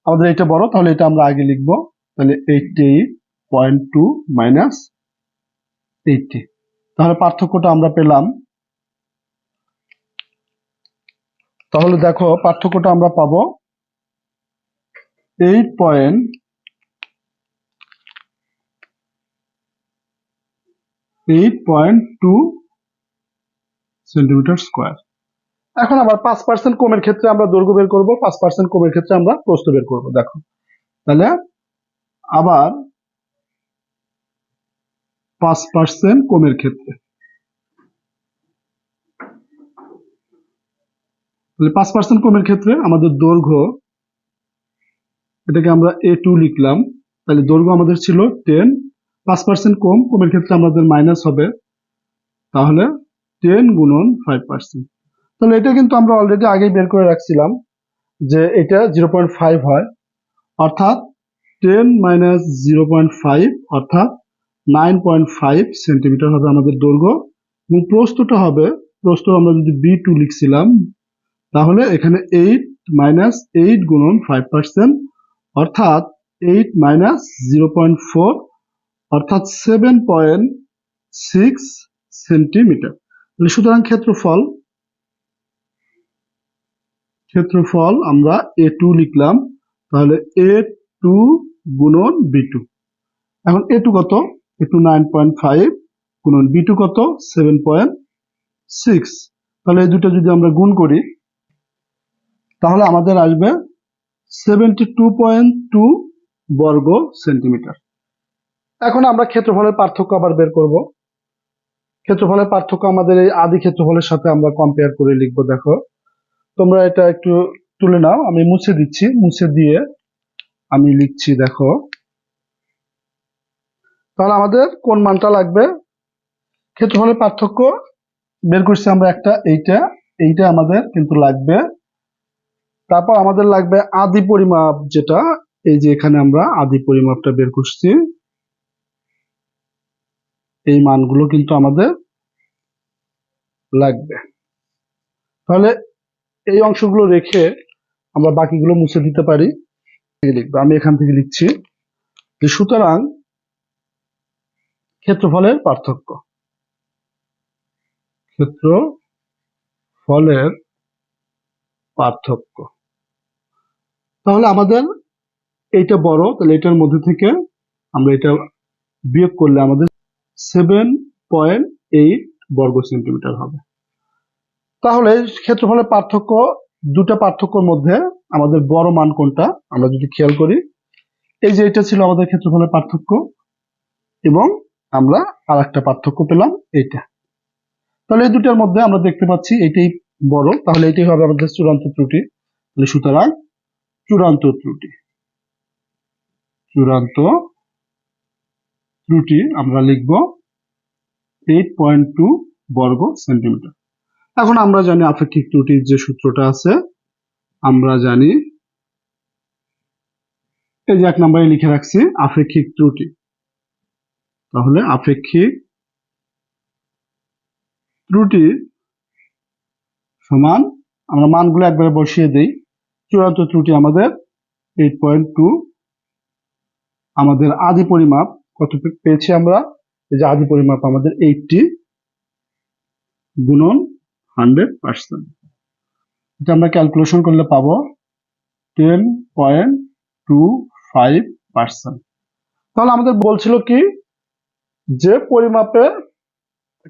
আমাদের এটা বড়, তাহলে এটা আমরা আগে লিখব। তাহলে 88.2 মাইনাস 80, তাহলে পার্থক্যটা আমরা পেলাম। তাহলে দেখো পার্থক্যটা আমরা পাবো 8.2 সেন্টিমিটার স্কোয়ার। এখন আবার 5% কমের ক্ষেত্রে আমরা দৈর্ঘ্য বের করব, 5% কমের ক্ষেত্রে আমরা প্রস্থ বের করব। দেখো তাহলে আবার 5% কমের ক্ষেত্রে, তাহলে 5% কমের ক্ষেত্রে আমাদের দৈর্ঘ্য, এটাকে আমরা A2 লিখলাম। তাহলে দৈর্ঘ্য আমাদের ছিল 10, 5% কমের ক্ষেত্রে আমাদের মাইনাস হবে, তাহলে 10 গুণন 5%। তাহলে এটা কিন্তু আমরা অলরেডি আগেই বের করে রাখছিলাম যে এটা 0.5 হয়, অর্থাৎ 10 মাইনাস 0.5 অর্থাৎ 9.5 সেন্টিমিটার হবে আমাদের দৈর্ঘ্য। এবং প্রস্থটা হবে, প্রস্থ আমরা যদি B2 লিখছিলাম, তাহলে এখানে 8 মাইনাস 8 গুণন 5% অর্থাৎ 8 মাইনাস 0.4 অর্থাৎ 7.6 সেন্টিমিটার। সুতরাং ক্ষেত্রফল আমরা A2 লিখলাম, তাহলে A2 গুণন B2। এখন A2 কত? A2 9.5 গুণন B2 কত? 7.6। তাহলে এই দুটো যদি আমরা গুণ করি তাহলে আমাদের আসবে 72.2 বর্গ সেন্টিমিটার। এখন আমরা ক্ষেত্রফলের পার্থক্য আবার বের করব। ক্ষেত্রফলের পার্থক্য আমাদের এই আদি ক্ষেত্রফলের সাথে আমরা কম্পেয়ার করে লিখব। দেখো তোমরা এটা একটু তুলে নাও, আমি মুছে দিচ্ছি, মুছে দিয়ে আমি লিখছি। দেখো তাহলে আমাদের কোন মানটা লাগবে? ক্ষেত্রফলের পার্থক্য বের করছি আমরা একটা, এইটা আমাদের কিন্তু লাগবে। তারপর আমাদের লাগবে আদি পরিমাপ, যেটা এই যে এখানে আমরা আদি পরিমাপটা বের করছি, এই মানগুলো কিন্তু আমাদের লাগবে। তাহলে এই অংশগুলো রেখে আমরা বাকিগুলো মুছে দিতে পারি। লিখবো, আমি এখান থেকে লিখছি যে সুতরাং ক্ষেত্রফলের পার্থক্য। তাহলে আমাদের এইটা বড়, তাহলে এটার মধ্যে থেকে আমরা এটা বিয়োগ করলে আমাদের 7.8 বর্গ সেন্টিমিটার হবে। তাহলে ক্ষেত্রফলের পার্থক্য, দুটা পার্থক্যের মধ্যে আমাদের বড় মান কোনটা আমরা যদি খেয়াল করি, এই যে এটা ছিল আমাদের ক্ষেত্রফলের পার্থক্য, এবং আমরা আর একটা পার্থক্য পেলাম এইটা। তাহলে এই দুটার মধ্যে আমরা দেখতে পাচ্ছি এটাই বড়, তাহলে এটাই হবে আমাদের চূড়ান্ত ত্রুটি। তাহলে সুতরাং চূড়ান্ত ত্রুটি আমরা লিখব 8.2 বর্গ সেন্টিমিটার। এখন আমরা জানি আপেক্ষিক ত্রুটির যে সূত্রটা আছে, আমরা জানি এই যে 1 নম্বরে লিখে রাখছি আপেক্ষিক ত্রুটি। তাহলে আপেক্ষিক ত্রুটি সমান, আমরা মানগুলো একবারে বসিয়ে দেই। চূড়ান্ত ত্রুটি আমাদের 8.2, আমাদের আদি পরিমাপ কত পেয়েছি আমরা? এই যে আদি পরিমাপ আমাদের 80 গুণন 100%, এটা আমরা ক্যালকুলেশন করলে পাবো 10.25%। তাহলে আমাদের বলছিল কি যে পরিমাপে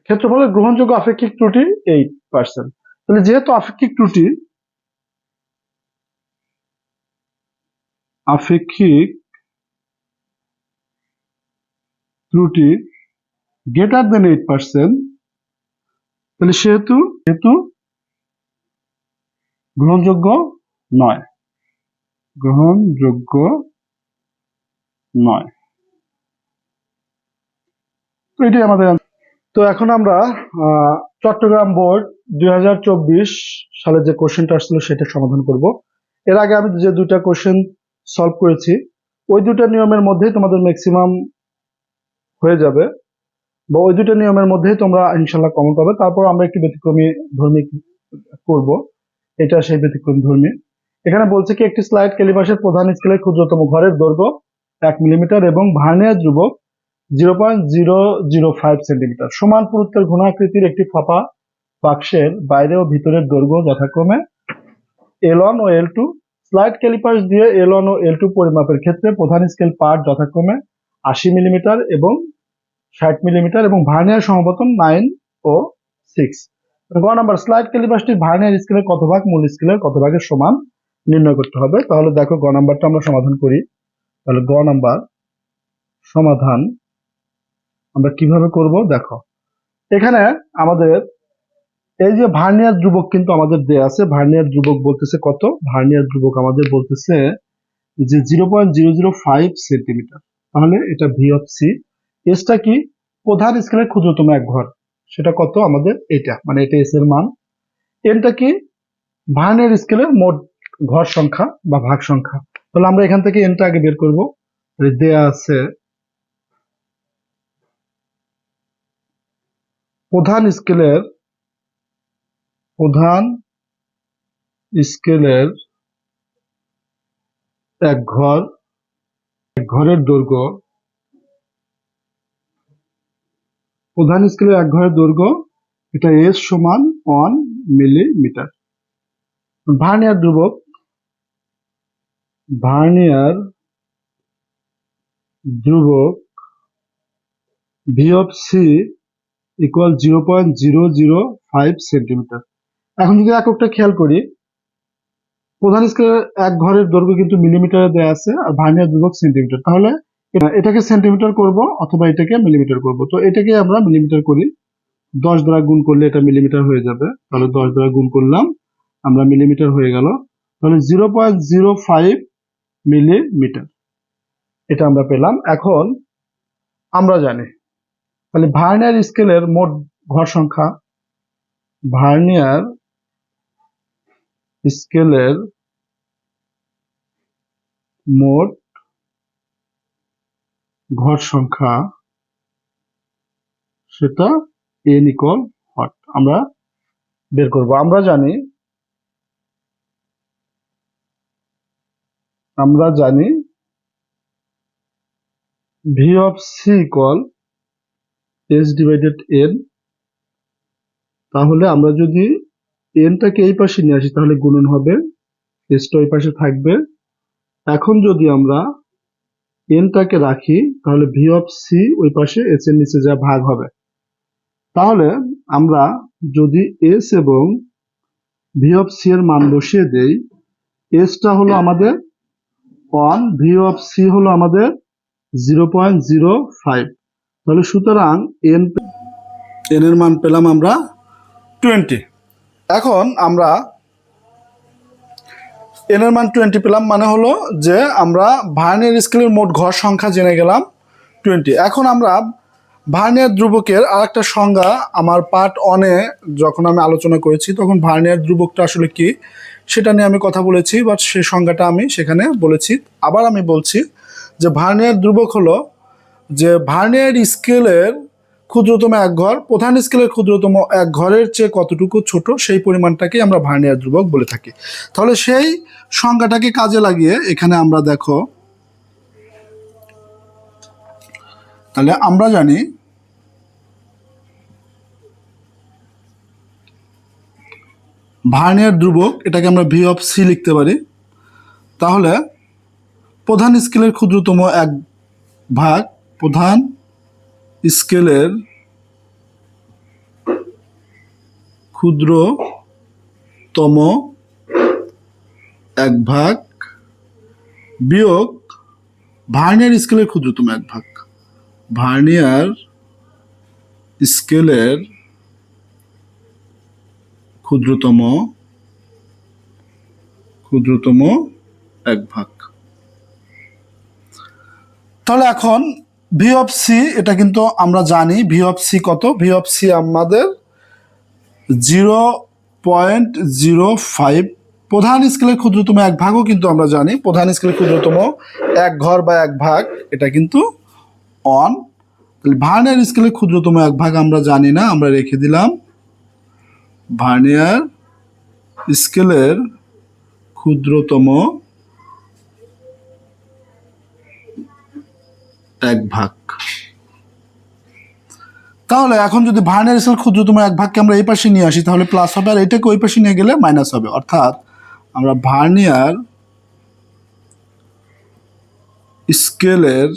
ক্ষেত্রফলের গ্রহণযোগ্য আপেক্ষিক ত্রুটি 8%। তাহলে যেহেতু আপেক্ষিক ত্রুটি গ্রেটার দেন 8%, তাহলে সেহেতু গ্রহণযোগ্য নয়। তো এটাই আমাদের। তো এখন আমরা চট্টগ্রাম বোর্ড 2024 সালে যে কোশ্চেনটা আসছিল সেটা সমাধান করব। এর আগে আমি যে দুইটা কোশ্চেন সলভ করেছি ওই দুটা নিয়মের মধ্যেই তোমাদের ম্যাক্সিমাম হয়ে যাবে, বা ওই দুটো নিয়মের মধ্যেই তোমরা ইনশাল্লাহ কমন পাবে। তারপর আমরা একটি ব্যতিক্রমী ধর্মী করব, এটা সেই ব্যতিক্রমী ধর্মী। এখানে বলছে কি একটি স্লাইড ক্যালিপাসের প্রধান স্কেলের ক্ষুদ্রতম ঘরের দৈর্ঘ্য 1 মিলিমিটার এবং ভার্নিয়ার ধ্রুবক 0.005 সেন্টিমিটার। সমান পুরুত্বের ঘনাকৃতির একটি ফাঁপা বাক্সের বাইরে ও ভিতরের দৈর্ঘ্য যথাক্রমে L1 ও L2। স্লাইড ক্যালিপাস দিয়ে L1 ও L2 পরিমাপের ক্ষেত্রে প্রধান স্কেল পার্ট যথাক্রমে 80 মিলিমিটার এবং 60 মিলিমিটার এবং ভার্নিয়ার সমপতন 9 ও 6। গ নাম্বার, স্লাইড ক্যালিপাসটির ভার্নিয়ার স্কেলের কত ভাগ মূল স্কেলের কত ভাগের সমান নির্ণয় করতে হবে। তাহলে দেখো গ নাম্বারটা আমরা সমাধান করি। তাহলে গ নাম্বার সমাধান আমরা কিভাবে করব দেখো, এখানে আমাদের এই যে ভার্নিয়ার ধ্রুবক কিন্তু আমাদের দেয়া আছে। ভার্নিয়ার ধ্রুবক বলতেছে কত? ভার্নিয়ার ধ্রুবক আমাদের বলতেছে যে 0.005 সেন্টিমিটার। তাহলে এটা ভি অফ সি। এসটা কি? প্রধান স্কেলের ক্ষুদ্রতম এক ঘর, সেটা কত আমাদের? এটা মানে এটা এস এর মান। এনটা কি? ভার্নিয়ার স্কেলের মোট ঘর সংখ্যা বা ভাগ সংখ্যা। তাহলে আমরা এখান থেকে এনটা আগে বের করব। দেয়া আছে প্রধান স্কেলের এক ঘরের দৈর্ঘ্য, প্রধান স্কেলের এক ঘরের দৈর্ঘ্য, এটা এস সমান 1 মিলিমিটার। ভার্নিয়ার ধ্রুবক V of C equal 0.005 centimetre. এখন যদি এককটা খেয়াল করি, প্রধান স্কেলের এক ঘরের দৈর্ঘ্য কিন্তু মিলিমিটারে দেয়া আছে আর ভার্নিয়ার ধ্রুবক সেন্টিমিটার। তাহলে এটাকে সেন্টিমিটার করব অথবা এটাকে মিলিমিটার করব। তো এটাকে আমরা মিলিমিটার করি, 10 দ্বারা গুণ করলে এটা মিলিমিটার হয়ে যাবে। তাহলে 10 দ্বারা গুণ করলাম, আমরা মিলিমিটার হয়ে গেল। তাহলে 0.05 মিলিমিটার এটা আমরা পেলাম। এখন আমরা জানি তাহলে ভার্নিয়ার স্কেলের মোট ঘর সংখ্যা, ভার্নিয়ার স্কেলের মোট ঘর সংখ্যা সেটা এন ইকুয়াল হোয়াট আমরা বের করব। আমরা জানি V of C equal S divided N. তাহলে আমরা যদি এনটাকে এই পাশে নিয়ে আসি তাহলে গুণন হবে, এসটা ওই পাশে থাকবে। এখন যদি আমরা এনটাকে রাখি তাহলে ভি অফ সি ওই পাশে এস এর নিচে যা ভাগ হবে। তাহলে আমরা যদি এস এবং ভি অফ সি এর মান বসিয়ে দেই, এসটা হলো আমাদের 1, ভি অফ সি হলো আমাদের 0.05। তাহলে সুতরাং এন এর মান পেলাম আমরা 20। এখন আমরা এন এর মান 20 পেলাম, মানে হলো যে আমরা ভার্নিয়ার স্কেলের মোট ঘর সংখ্যা জেনে গেলাম 20। এখন আমরা ভার্নিয়ার ধ্রুবকের আরেকটা সংজ্ঞা আমার পার্ট 1 এ যখন আমি আলোচনা করেছি তখন ভার্নিয়ার ধ্রুবকটা আসলে কি সেটা নিয়ে আমি কথা বলেছি, বাট সেই সংজ্ঞাটা আমি সেখানে বলেছি। আবার আমি বলছি যে ভার্নিয়ার ধ্রুবক হলো যে ভার্নিয়ার স্কেলের ক্ষুদ্রতম এক ঘর প্রধান স্কেলের ক্ষুদ্রতম এক ঘরের চেয়ে কতটুকু ছোট সেই পরিমাণটাকে আমরা ভার্নিয়ার ধ্রুবক বলে থাকি। তাহলে সেই সংজ্ঞাটাকে কাজে লাগিয়ে এখানে আমরা দেখো, তাহলে আমরা জানি ভার্নিয়ার ধ্রুবক, এটাকে আমরা ভি অফ সি লিখতে পারি। তাহলে প্রধান স্কেলের ক্ষুদ্রতম এক ভাগ প্রধান স্কেলের ক্ষুদ্রতম এক ভাগ বিয়োগ ভার্নিয়ার স্কেলের ক্ষুদ্রতম এক ভাগ। ভার্নিয়ার স্কেলের ক্ষুদ্রতম এক ভাগ। তাহলে এখন ভি অফ সি, এটা কিন্তু আমরা জানি ভি অফ সি কত। ভি অফ সি আমাদের 0.05। প্রধান স্কেলের ক্ষুদ্রতম এক ভাগও কিন্তু আমরা জানি, প্রধান স্কেলের ক্ষুদ্রতম এক ঘর বা এক ভাগ এটা কিন্তু অন। তাহলে ভার্নিয়ার স্কেলের ক্ষুদ্রতম এক ভাগ আমরা জানি না, আমরা রেখে দিলাম। ভার্নিয়ার স্কেলের ক্ষুদ্রতম এক ভাগ। তাহলে এখন যদি ভার্নিয়ার স্কেল ক্ষুদ্রতম এক ভাগকে আমরা এই পাশে নিয়ে আসি তাহলে প্লাস হবে, আর এটাকে ওই পাশে নিয়ে গেলে মাইনাস হবে। অর্থাৎ আমরা ভার্নিয়ার স্কেলের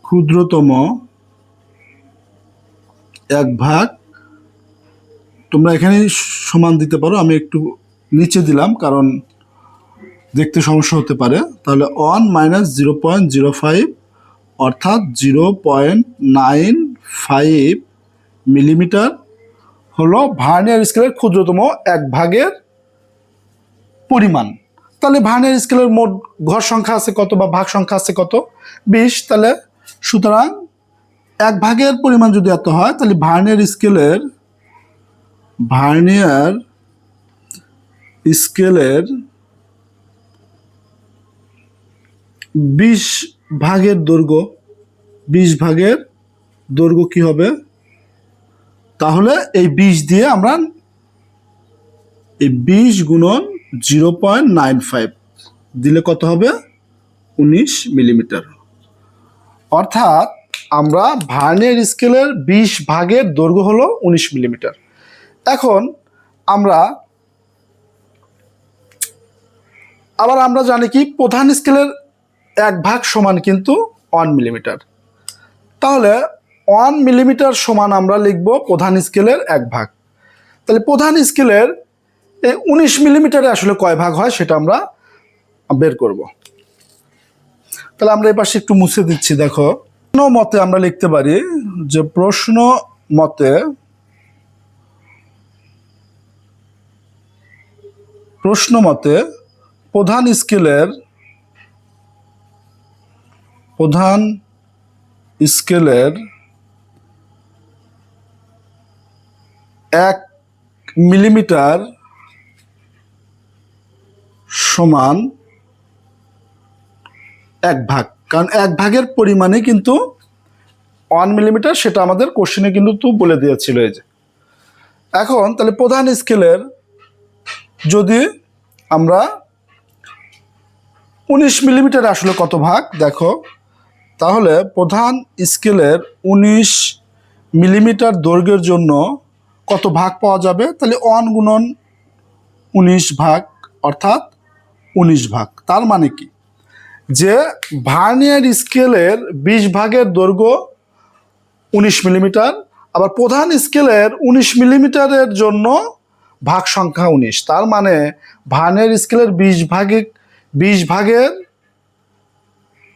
ক্ষুদ্রতম এক ভাগ, তোমরা এখানে সমান দিতে পারো, আমি একটু নিচে দিলাম কারণ দেখতে সমস্যা হতে পারে। তাহলে 1 মাইনাস 0.05 অর্থাৎ 0.95 মিলিমিটার হলো ভার্নিয়ার স্কেলের ক্ষুদ্রতম এক ভাগের পরিমাণ। তাহলে ভার্নিয়ার স্কেলের মোট ঘর সংখ্যা আছে কত বা ভাগ সংখ্যা আছে কত? 20। তাহলে সুতরাং এক ভাগের পরিমাণ যদি এত হয় তাহলে ভার্নিয়ার স্কেলের 20 ভাগের দৈর্ঘ্য, 20 ভাগের দৈর্ঘ্য কি হবে? তাহলে এই 20 দিয়ে আমরা এই 20 গুণন 0.95 দিলে কত হবে? 19 মিলিমিটার। অর্থাৎ আমরা ভার্নিয়ার স্কেলের 20 ভাগের দৈর্ঘ্য হলো 19 মিলিমিটার। এখন আমরা জানি কি প্রধান স্কেলের এক ভাগ সমান কিন্তু 1 মিলিমিটার। তাহলে 1 মিলিমিটার সমান আমরা লিখব প্রধান স্কেলের এক ভাগ। তাহলে প্রধান স্কেলের এই 19 মিলিমিটারে আসলে কয় ভাগ হয় সেটা আমরা বের করব। তাহলে আমরা এই পাশে একটু মুছে দিচ্ছি। দেখো, প্রশ্ন মতে আমরা লিখতে পারি যে প্রশ্ন মতে প্রধান স্কেলের 1 মিলিমিটার সমান এক ভাগ, কারণ এক ভাগের পরিমাণে কিন্তু 1 মিলিমিটার, সেটা আমাদের কোশ্চেনে কিন্তু বলে দিয়েছিল। এই যে এখন তাহলে প্রধান স্কেলের যদি আমরা 19 মিলিমিটার আসলে কত ভাগ দেখো, তাহলে প্রধান স্কেলের 19 মিলিমিটার দৈর্ঘ্যের জন্য কত ভাগ পাওয়া যাবে? তাহলে 1 গুণন 19 ভাগ অর্থাৎ 19 ভাগ। তার মানে কি যে ভার্নিয়ার স্কেলের 20 ভাগের দৈর্ঘ্য 19 মিলিমিটার, আবার প্রধান স্কেলের 19 মিলিমিটারের জন্য ভাগ সংখ্যা 19। তার মানে ভার্নিয়ার স্কেলের 20 ভাগের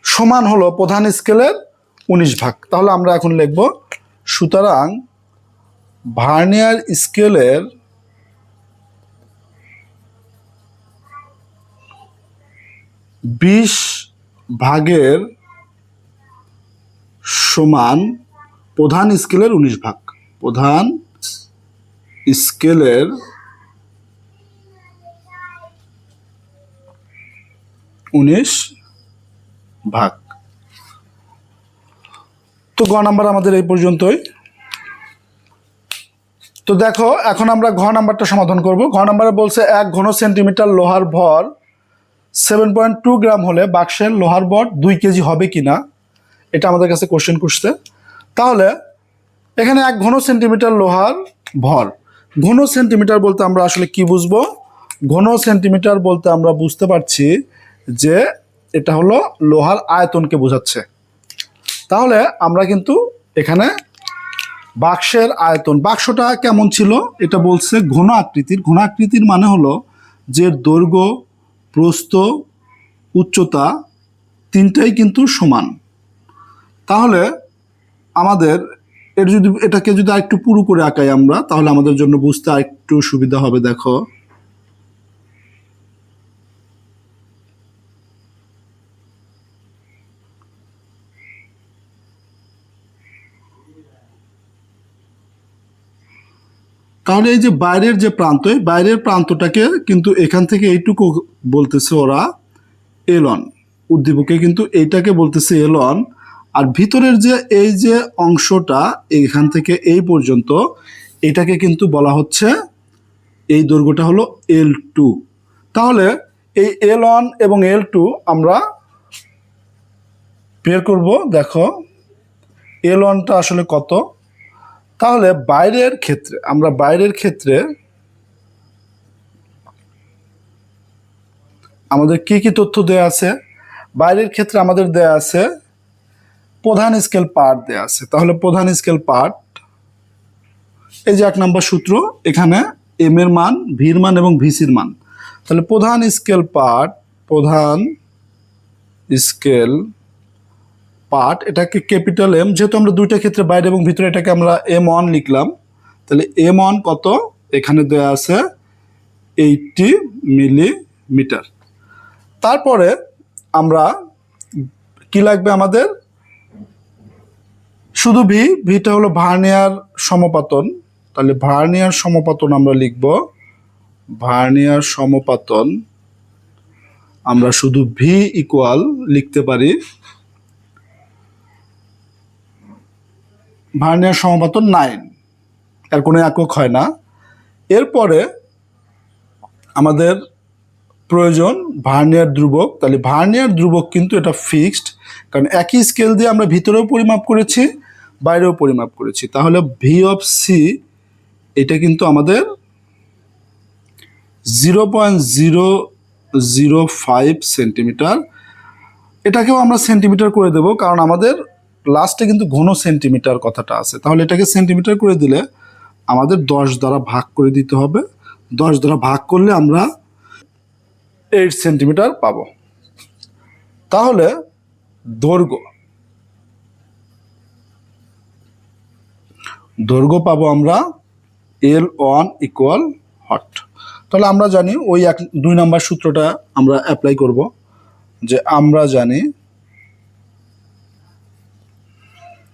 সমান হলো প্রধান স্কেলের 19 ভাগ। তাহলে আমরা এখন লিখব, সুতরাং ভার্নিয়ার স্কেলের 20 ভাগের সমান প্রধান স্কেলের 19 ভাগ। প্রধান স্কেলের 19 ভাগ। তো গ নাম্বার আমাদের এই পর্যন্তই। তো দেখো এখন আমরা ঘ নাম্বারটা সমাধান করব। ঘ নাম্বারে বলছে 1 ঘন সেন্টিমিটার লোহার ভর 7.2 গ্রাম হলে বাক্সের লোহার ভর 2 কেজি হবে কিনা, এটা আমাদের কাছে কোশ্চেন করছে। তাহলে এখানে 1 ঘন সেন্টিমিটার লোহার ভর, ঘন সেন্টিমিটার বলতে আমরা আসলে কি বুঝবো? ঘন সেন্টিমিটার বলতে আমরা বুঝতে পারছি যে এটা হলো লোহার আয়তনকে বোঝাচ্ছে। তাহলে আমরা কিন্তু এখানে বাক্সের আয়তন, বাক্সটা কেমন ছিল এটা বলছে ঘন আকৃতির। ঘন আকৃতির মানে হলো যে দৈর্ঘ্য, প্রস্থ, উচ্চতা তিনটাই কিন্তু সমান। তাহলে আমাদের এটাকে যদি আরেকটু পুরু করে আঁকাই আমরা, তাহলে আমাদের জন্য বুঝতে আরেকটু সুবিধা হবে। দেখো, তাহলে এই যে বাইরের যে প্রান্ত, এই বাইরের প্রান্তটাকে কিন্তু এখান থেকে এইটুকু বলতেছে ওরা এলন, উদ্দীপকে কিন্তু এইটাকে বলতেছে এলন। আর ভিতরের যে এই যে অংশটা এখান থেকে এই পর্যন্ত, এটাকে কিন্তু বলা হচ্ছে, এই দৈর্ঘ্যটা হলো L2। তাহলে এই L1 এবং L2 আমরা বের করব। দেখো L1টা আসলে কত। তাহলে বাইরের ক্ষেত্রে আমাদের কি কি তথ্য দেয়া আছে? বাইরের ক্ষেত্রে আমাদের দেয়া আছে প্রধান স্কেল পার্ট দেয়া আছে। তাহলে প্রধান স্কেল পার্ট, এই যে 1 নম্বর সূত্র, এখানে এম এর মান, ভির মান এবং ভিসির মান। তাহলে প্রধান স্কেল পার্ট এটাকে ক্যাপিটাল এম, যেহেতু আমরা দুইটা ক্ষেত্রে বাইরে এবং ভিতরে, এটাকে আমরা M1 লিখলাম। তাহলে M1 কত? এখানে দেয়া আছে 80 মিলিমিটার। তারপরে আমরা কি লাগবে আমাদের? শুধু ভিটা হলো ভার্নিয়ার সমপাতন। তাহলে ভার্নিয়ার সমপাতন আমরা লিখব। ভার্নিয়ার সমপাতন আমরা শুধু ভি ইকুয়াল লিখতে পারি ভার্নিয়ার সমপাতন 9, এর কোনো একক হয় না। এরপরে আমাদের প্রয়োজন ভার্নিয়ার ধ্রুবক। তাহলে ভার্নিয়ার ধ্রুবক কিন্তু এটা ফিক্সড, কারণ একই স্কেল দিয়ে আমরা ভিতরেও পরিমাপ করেছি, বাইরেও পরিমাপ করেছি। তাহলে ভি অফ সি এটা কিন্তু আমাদের 0.005 সেন্টিমিটার। এটাকেও আমরা সেন্টিমিটার করে দেব, কারণ আমাদের লাস্টে কিন্তু ঘন সেন্টিমিটার কথাটা আছে। তাহলে এটাকে সেন্টিমিটার করে দিলে আমাদের 10 দ্বারা ভাগ করে দিতে হবে। 10 দ্বারা ভাগ করলে আমরা 8 সেন্টিমিটার পাবো। তাহলে দৈর্ঘ্য পাবো আমরা L1 ইকুয়াল হট। তাহলে আমরা জানি ওই 2 নাম্বার সূত্রটা আমরা অ্যাপ্লাই করব, যে আমরা জানি,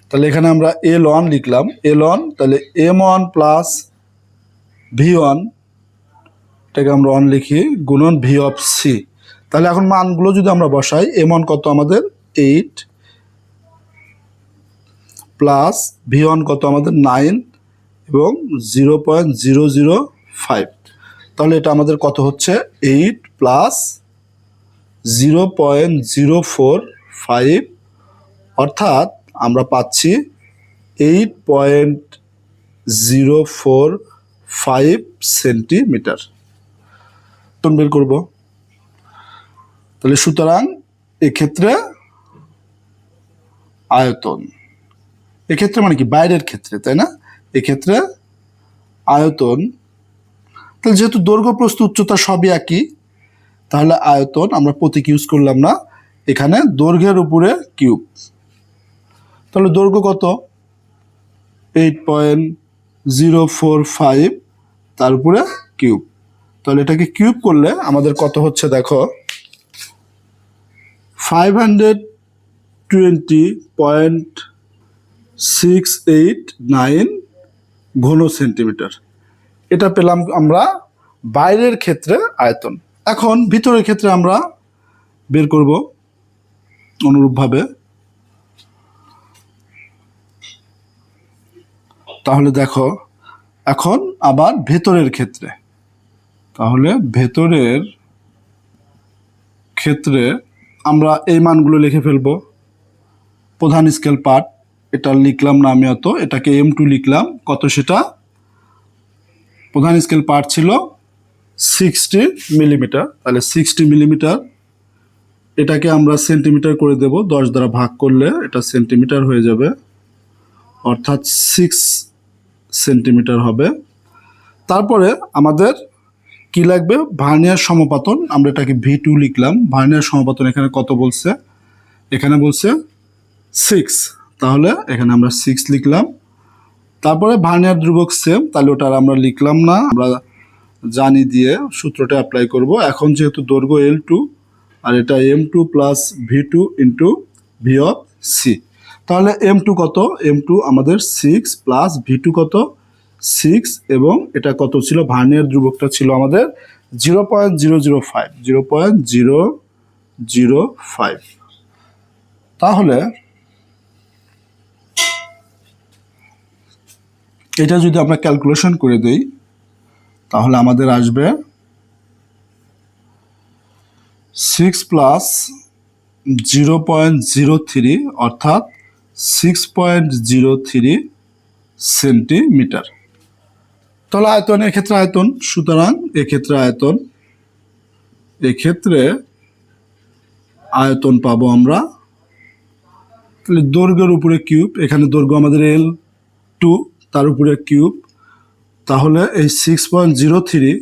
তাহলে এখানে আমরা L1 লিখলাম। L1 তাহলে M1 প্লাস V1, এটাকে আমরা 1 লিখি, গুণন ভি অফ সি। তাহলে এখন মানগুলো যদি আমরা বসাই, M1 কত আমাদের 8 প্লাস V1 কত আমাদের 9 এবং 0.005। তাহলে এটা আমাদের কত হচ্ছে? 8 প্লাস 0.045, অর্থাৎ আমরা পাচ্ছি 8.045 সেন্টিমিটার। বের করব। তাহলে সুতরাং এক্ষেত্রে আয়তন, এক্ষেত্রে মানে কি বাইরের ক্ষেত্রে, তাই না? এক্ষেত্রে আয়তন, তাহলে যেহেতু দৈর্ঘ্য প্রস্থ উচ্চতা সবই একই, তাহলে আয়তন আমরা প্রতীক ইউজ করলাম না, এখানে দৈর্ঘ্যের উপরে কিউব। তাহলে দৈর্ঘ্য কত? 8.045 তার উপরে কিউব। তাহলে এটাকে কিউব করলে আমাদের কত হচ্ছে দেখো, 520.689 ঘন সেন্টিমিটার। এটা পেলাম আমরা বাইরের ক্ষেত্রে আয়তন। এখন ভিতরের ক্ষেত্রে আমরা বের করব অনুরূপভাবে। তাহলে দেখো এখন আবার ভেতরের ক্ষেত্রে, তাহলে ভেতরের ক্ষেত্রে আমরা এই মানগুলো লিখে ফেলবো। প্রধান স্কেল পার্ট এটা লিখলাম না আমি অত, এটাকে M2 লিখলাম। কত সেটা? প্রধান স্কেল পার্ট ছিল 60 মিলিমিটার। তাহলে 60 মিলিমিটার, এটাকে আমরা সেন্টিমিটার করে দেব। 10 দ্বারা ভাগ করলে এটা সেন্টিমিটার হয়ে যাবে, অর্থাৎ 6 সেন্টিমিটার হবে। তারপরে আমাদের কি লাগবে? ভার্নিয়ার সমপাতন, আমরা এটাকে V2 লিখলাম। ভার্নিয়ার সমপাতন এখানে কত বলছে? এখানে বলছে 6, তাহলে এখানে আমরা 6 লিখলাম। তারপরে ভার্নিয়ার ধ্রুবক সেম, তাহলে ওটা আমরা লিখলাম না, আমরা জানি দিয়ে সূত্রটা অ্যাপ্লাই করব। এখন যেহেতু দৈর্ঘ্য L2 আর এটা M2 plus V2 into V of C, তাহলে M2 কত? M2 আমাদের 6 প্লাস V2 কত? 6 এবং এটা কত ছিল, ভার্নিয়ার ধ্রুবকটা ছিল আমাদের 0.005। তাহলে এটা যদি আমরা ক্যালকুলেশন করে দেই তাহলে আমাদের আসবে 6 প্লাস 0.03 অর্থাৎ 6.03 সেন্টিমিটার। তাহলে আয়তন, এক্ষেত্রে আয়তন, সুতরাং এক্ষেত্রে আয়তন পাবো আমরা। তাহলে দৈর্ঘ্যের উপরে কিউব, এখানে দৈর্ঘ্য আমাদের L2, তার উপরে কিউব, তাহলে এই 6.03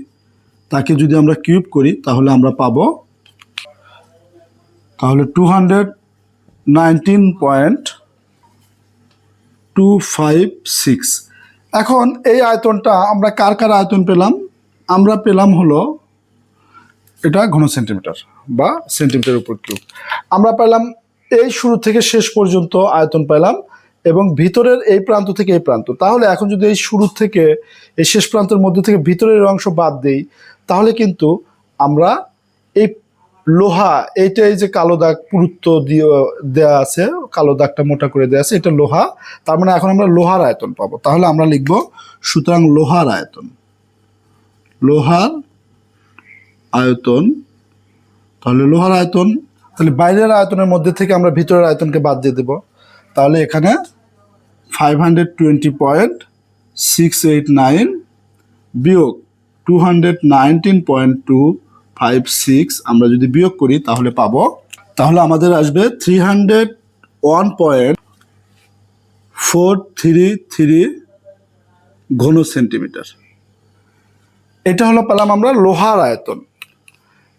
তাকে যদি আমরা কিউব করি তাহলে আমরা পাবো তাহলে 219.256। এখন এই আয়তনটা আমরা কার কার আয়তন পেলাম? আমরা পেলাম হলো এটা ঘন সেন্টিমিটার বা সেন্টিমিটার উপর কিউব। আমরা পেলাম এই শুরু থেকে শেষ পর্যন্ত আয়তন পেলাম এবং ভিতরের এই প্রান্ত থেকে এই প্রান্ত। তাহলে এখন যদি এই শুরু থেকে এই শেষ প্রান্তের মধ্যে থেকে ভিতরের অংশ বাদ দেই তাহলে কিন্তু আমরা এই লোহা, এইটাই যে কালো দাগ পুরুত্ব দিয়ে দেওয়া আছে, কালো দাগটা মোটা করে দেওয়া আছে, এটা লোহা। তার মানে এখন আমরা লোহার আয়তন পাবো। তাহলে আমরা লিখব সুতরাং লোহার আয়তন, তাহলে লোহার আয়তন, তাহলে বাইরের আয়তনের মধ্যে থেকে আমরা ভিতরের আয়তনকে বাদ দিয়ে দেব। তাহলে এখানে 520.689 বিয়োগ 219.256 আমরা যদি বিয়োগ করি তাহলে পাবো, তাহলে আমাদের আসবে 301.433 ঘন সেন্টিমিটার। এটা হলো পেলাম আমরা লোহার আয়তন।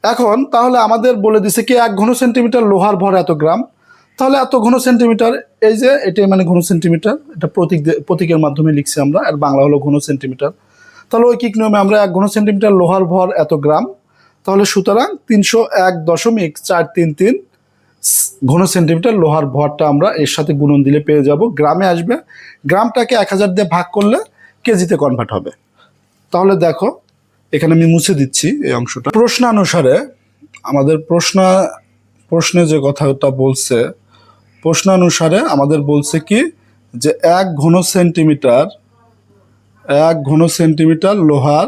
এখন তাহলে আমাদের বলে দিছে কি 1 ঘন সেন্টিমিটার লোহার ভর এত গ্রাম। তাহলে এত ঘন সেন্টিমিটার, এই যে এটাই মানে ঘন সেন্টিমিটার, এটা প্রতীকের মাধ্যমে লিখছি আমরা, আর বাংলা হলো ঘন সেন্টিমিটার। তাহলে ঐকিক নিয়মে আমরা 1 ঘন সেন্টিমিটার লোহার ভর এত গ্রাম, তাহলে সুতরাং 301.433 ঘন সেন্টিমিটার লোহার ভরটা আমরা এর সাথে গুণন দিলে পেয়ে যাব। গ্রামে আসবে, গ্রামটাকে 1000 দিয়ে ভাগ করলে কেজিতে কনভার্ট হবে। তাহলে দেখো এখানে আমি মুছে দিচ্ছি এই অংশটা। প্রশ্নানুসারে আমাদের প্রশ্নে যে কথাটা বলছে, প্রশ্নানুসারে আমাদের বলছে কি যে 1 ঘন সেন্টিমিটার লোহার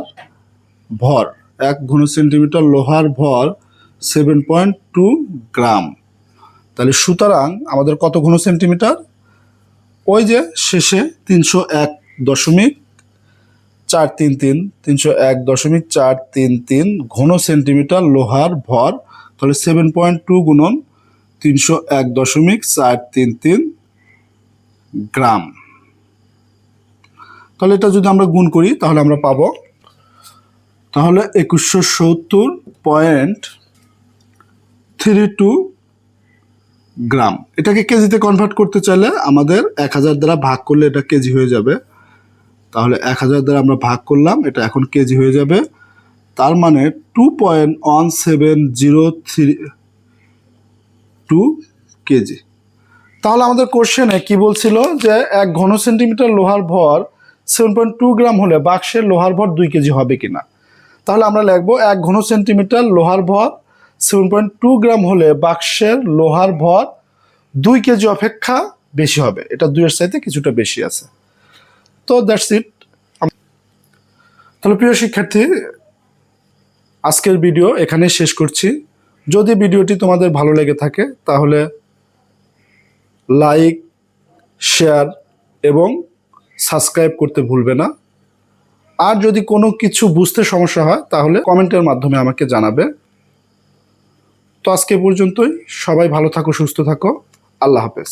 ভর, 1 ঘন সেন্টিমিটার লোহার ভর 7.2 গ্রাম। তাহলে সুতরাং আমাদের কত ঘন সেন্টিমিটার? ওই যে শেষে 301.433 ঘন সেন্টিমিটার লোহার ভর। তাহলে 7.2 গুণন 301.433 গ্রাম। তাহলে এটা যদি আমরা গুণ করি তাহলে আমরা পাবো তাহলে 2170.32 গ্রাম। এটাকে কেজিতে কনভার্ট করতে চাইলে আমাদের 1000 দ্বারা ভাগ করলে এটা কেজি হয়ে যাবে। তাহলে 1000 দ্বারা আমরা ভাগ করলাম, এটা এখন কেজি হয়ে যাবে। তার মানে 2.1702 কেজি। তাহলে আমাদের কোশ্চেনে কি বলছিল যে 1 ঘন সেন্টিমিটার লোহার ভর 7.2 গ্রাম হলে বাক্সের লোহার ভর 2 কেজি হবে কিনা। তাহলে আমরা লিখবো 1 ঘন সেন্টিমিটার লোহার ভর 7.2 গ্রাম হলে বাক্সের লোহার ভর 2 কেজি অপেক্ষা বেশি হবে। এটা 2 এর চাইতে কিছুটা বেশি আছে। তো দ্যাটস ইট। তাহলে প্রিয় শিক্ষার্থী, আজকের ভিডিও এখানে শেষ করছি। যদি ভিডিওটি তোমাদের ভালো লেগে থাকে তাহলে লাইক, শেয়ার এবং সাবস্ক্রাইব করতে ভুলবে না। আর যদি কোনো কিছু বুঝতে সমস্যা হয় তাহলে কমেন্টের মাধ্যমে আমাকে জানাবে। তো আজকে পর্যন্তই। সবাই ভালো থাকো, সুস্থ থাকো। আল্লাহ হাফেজ।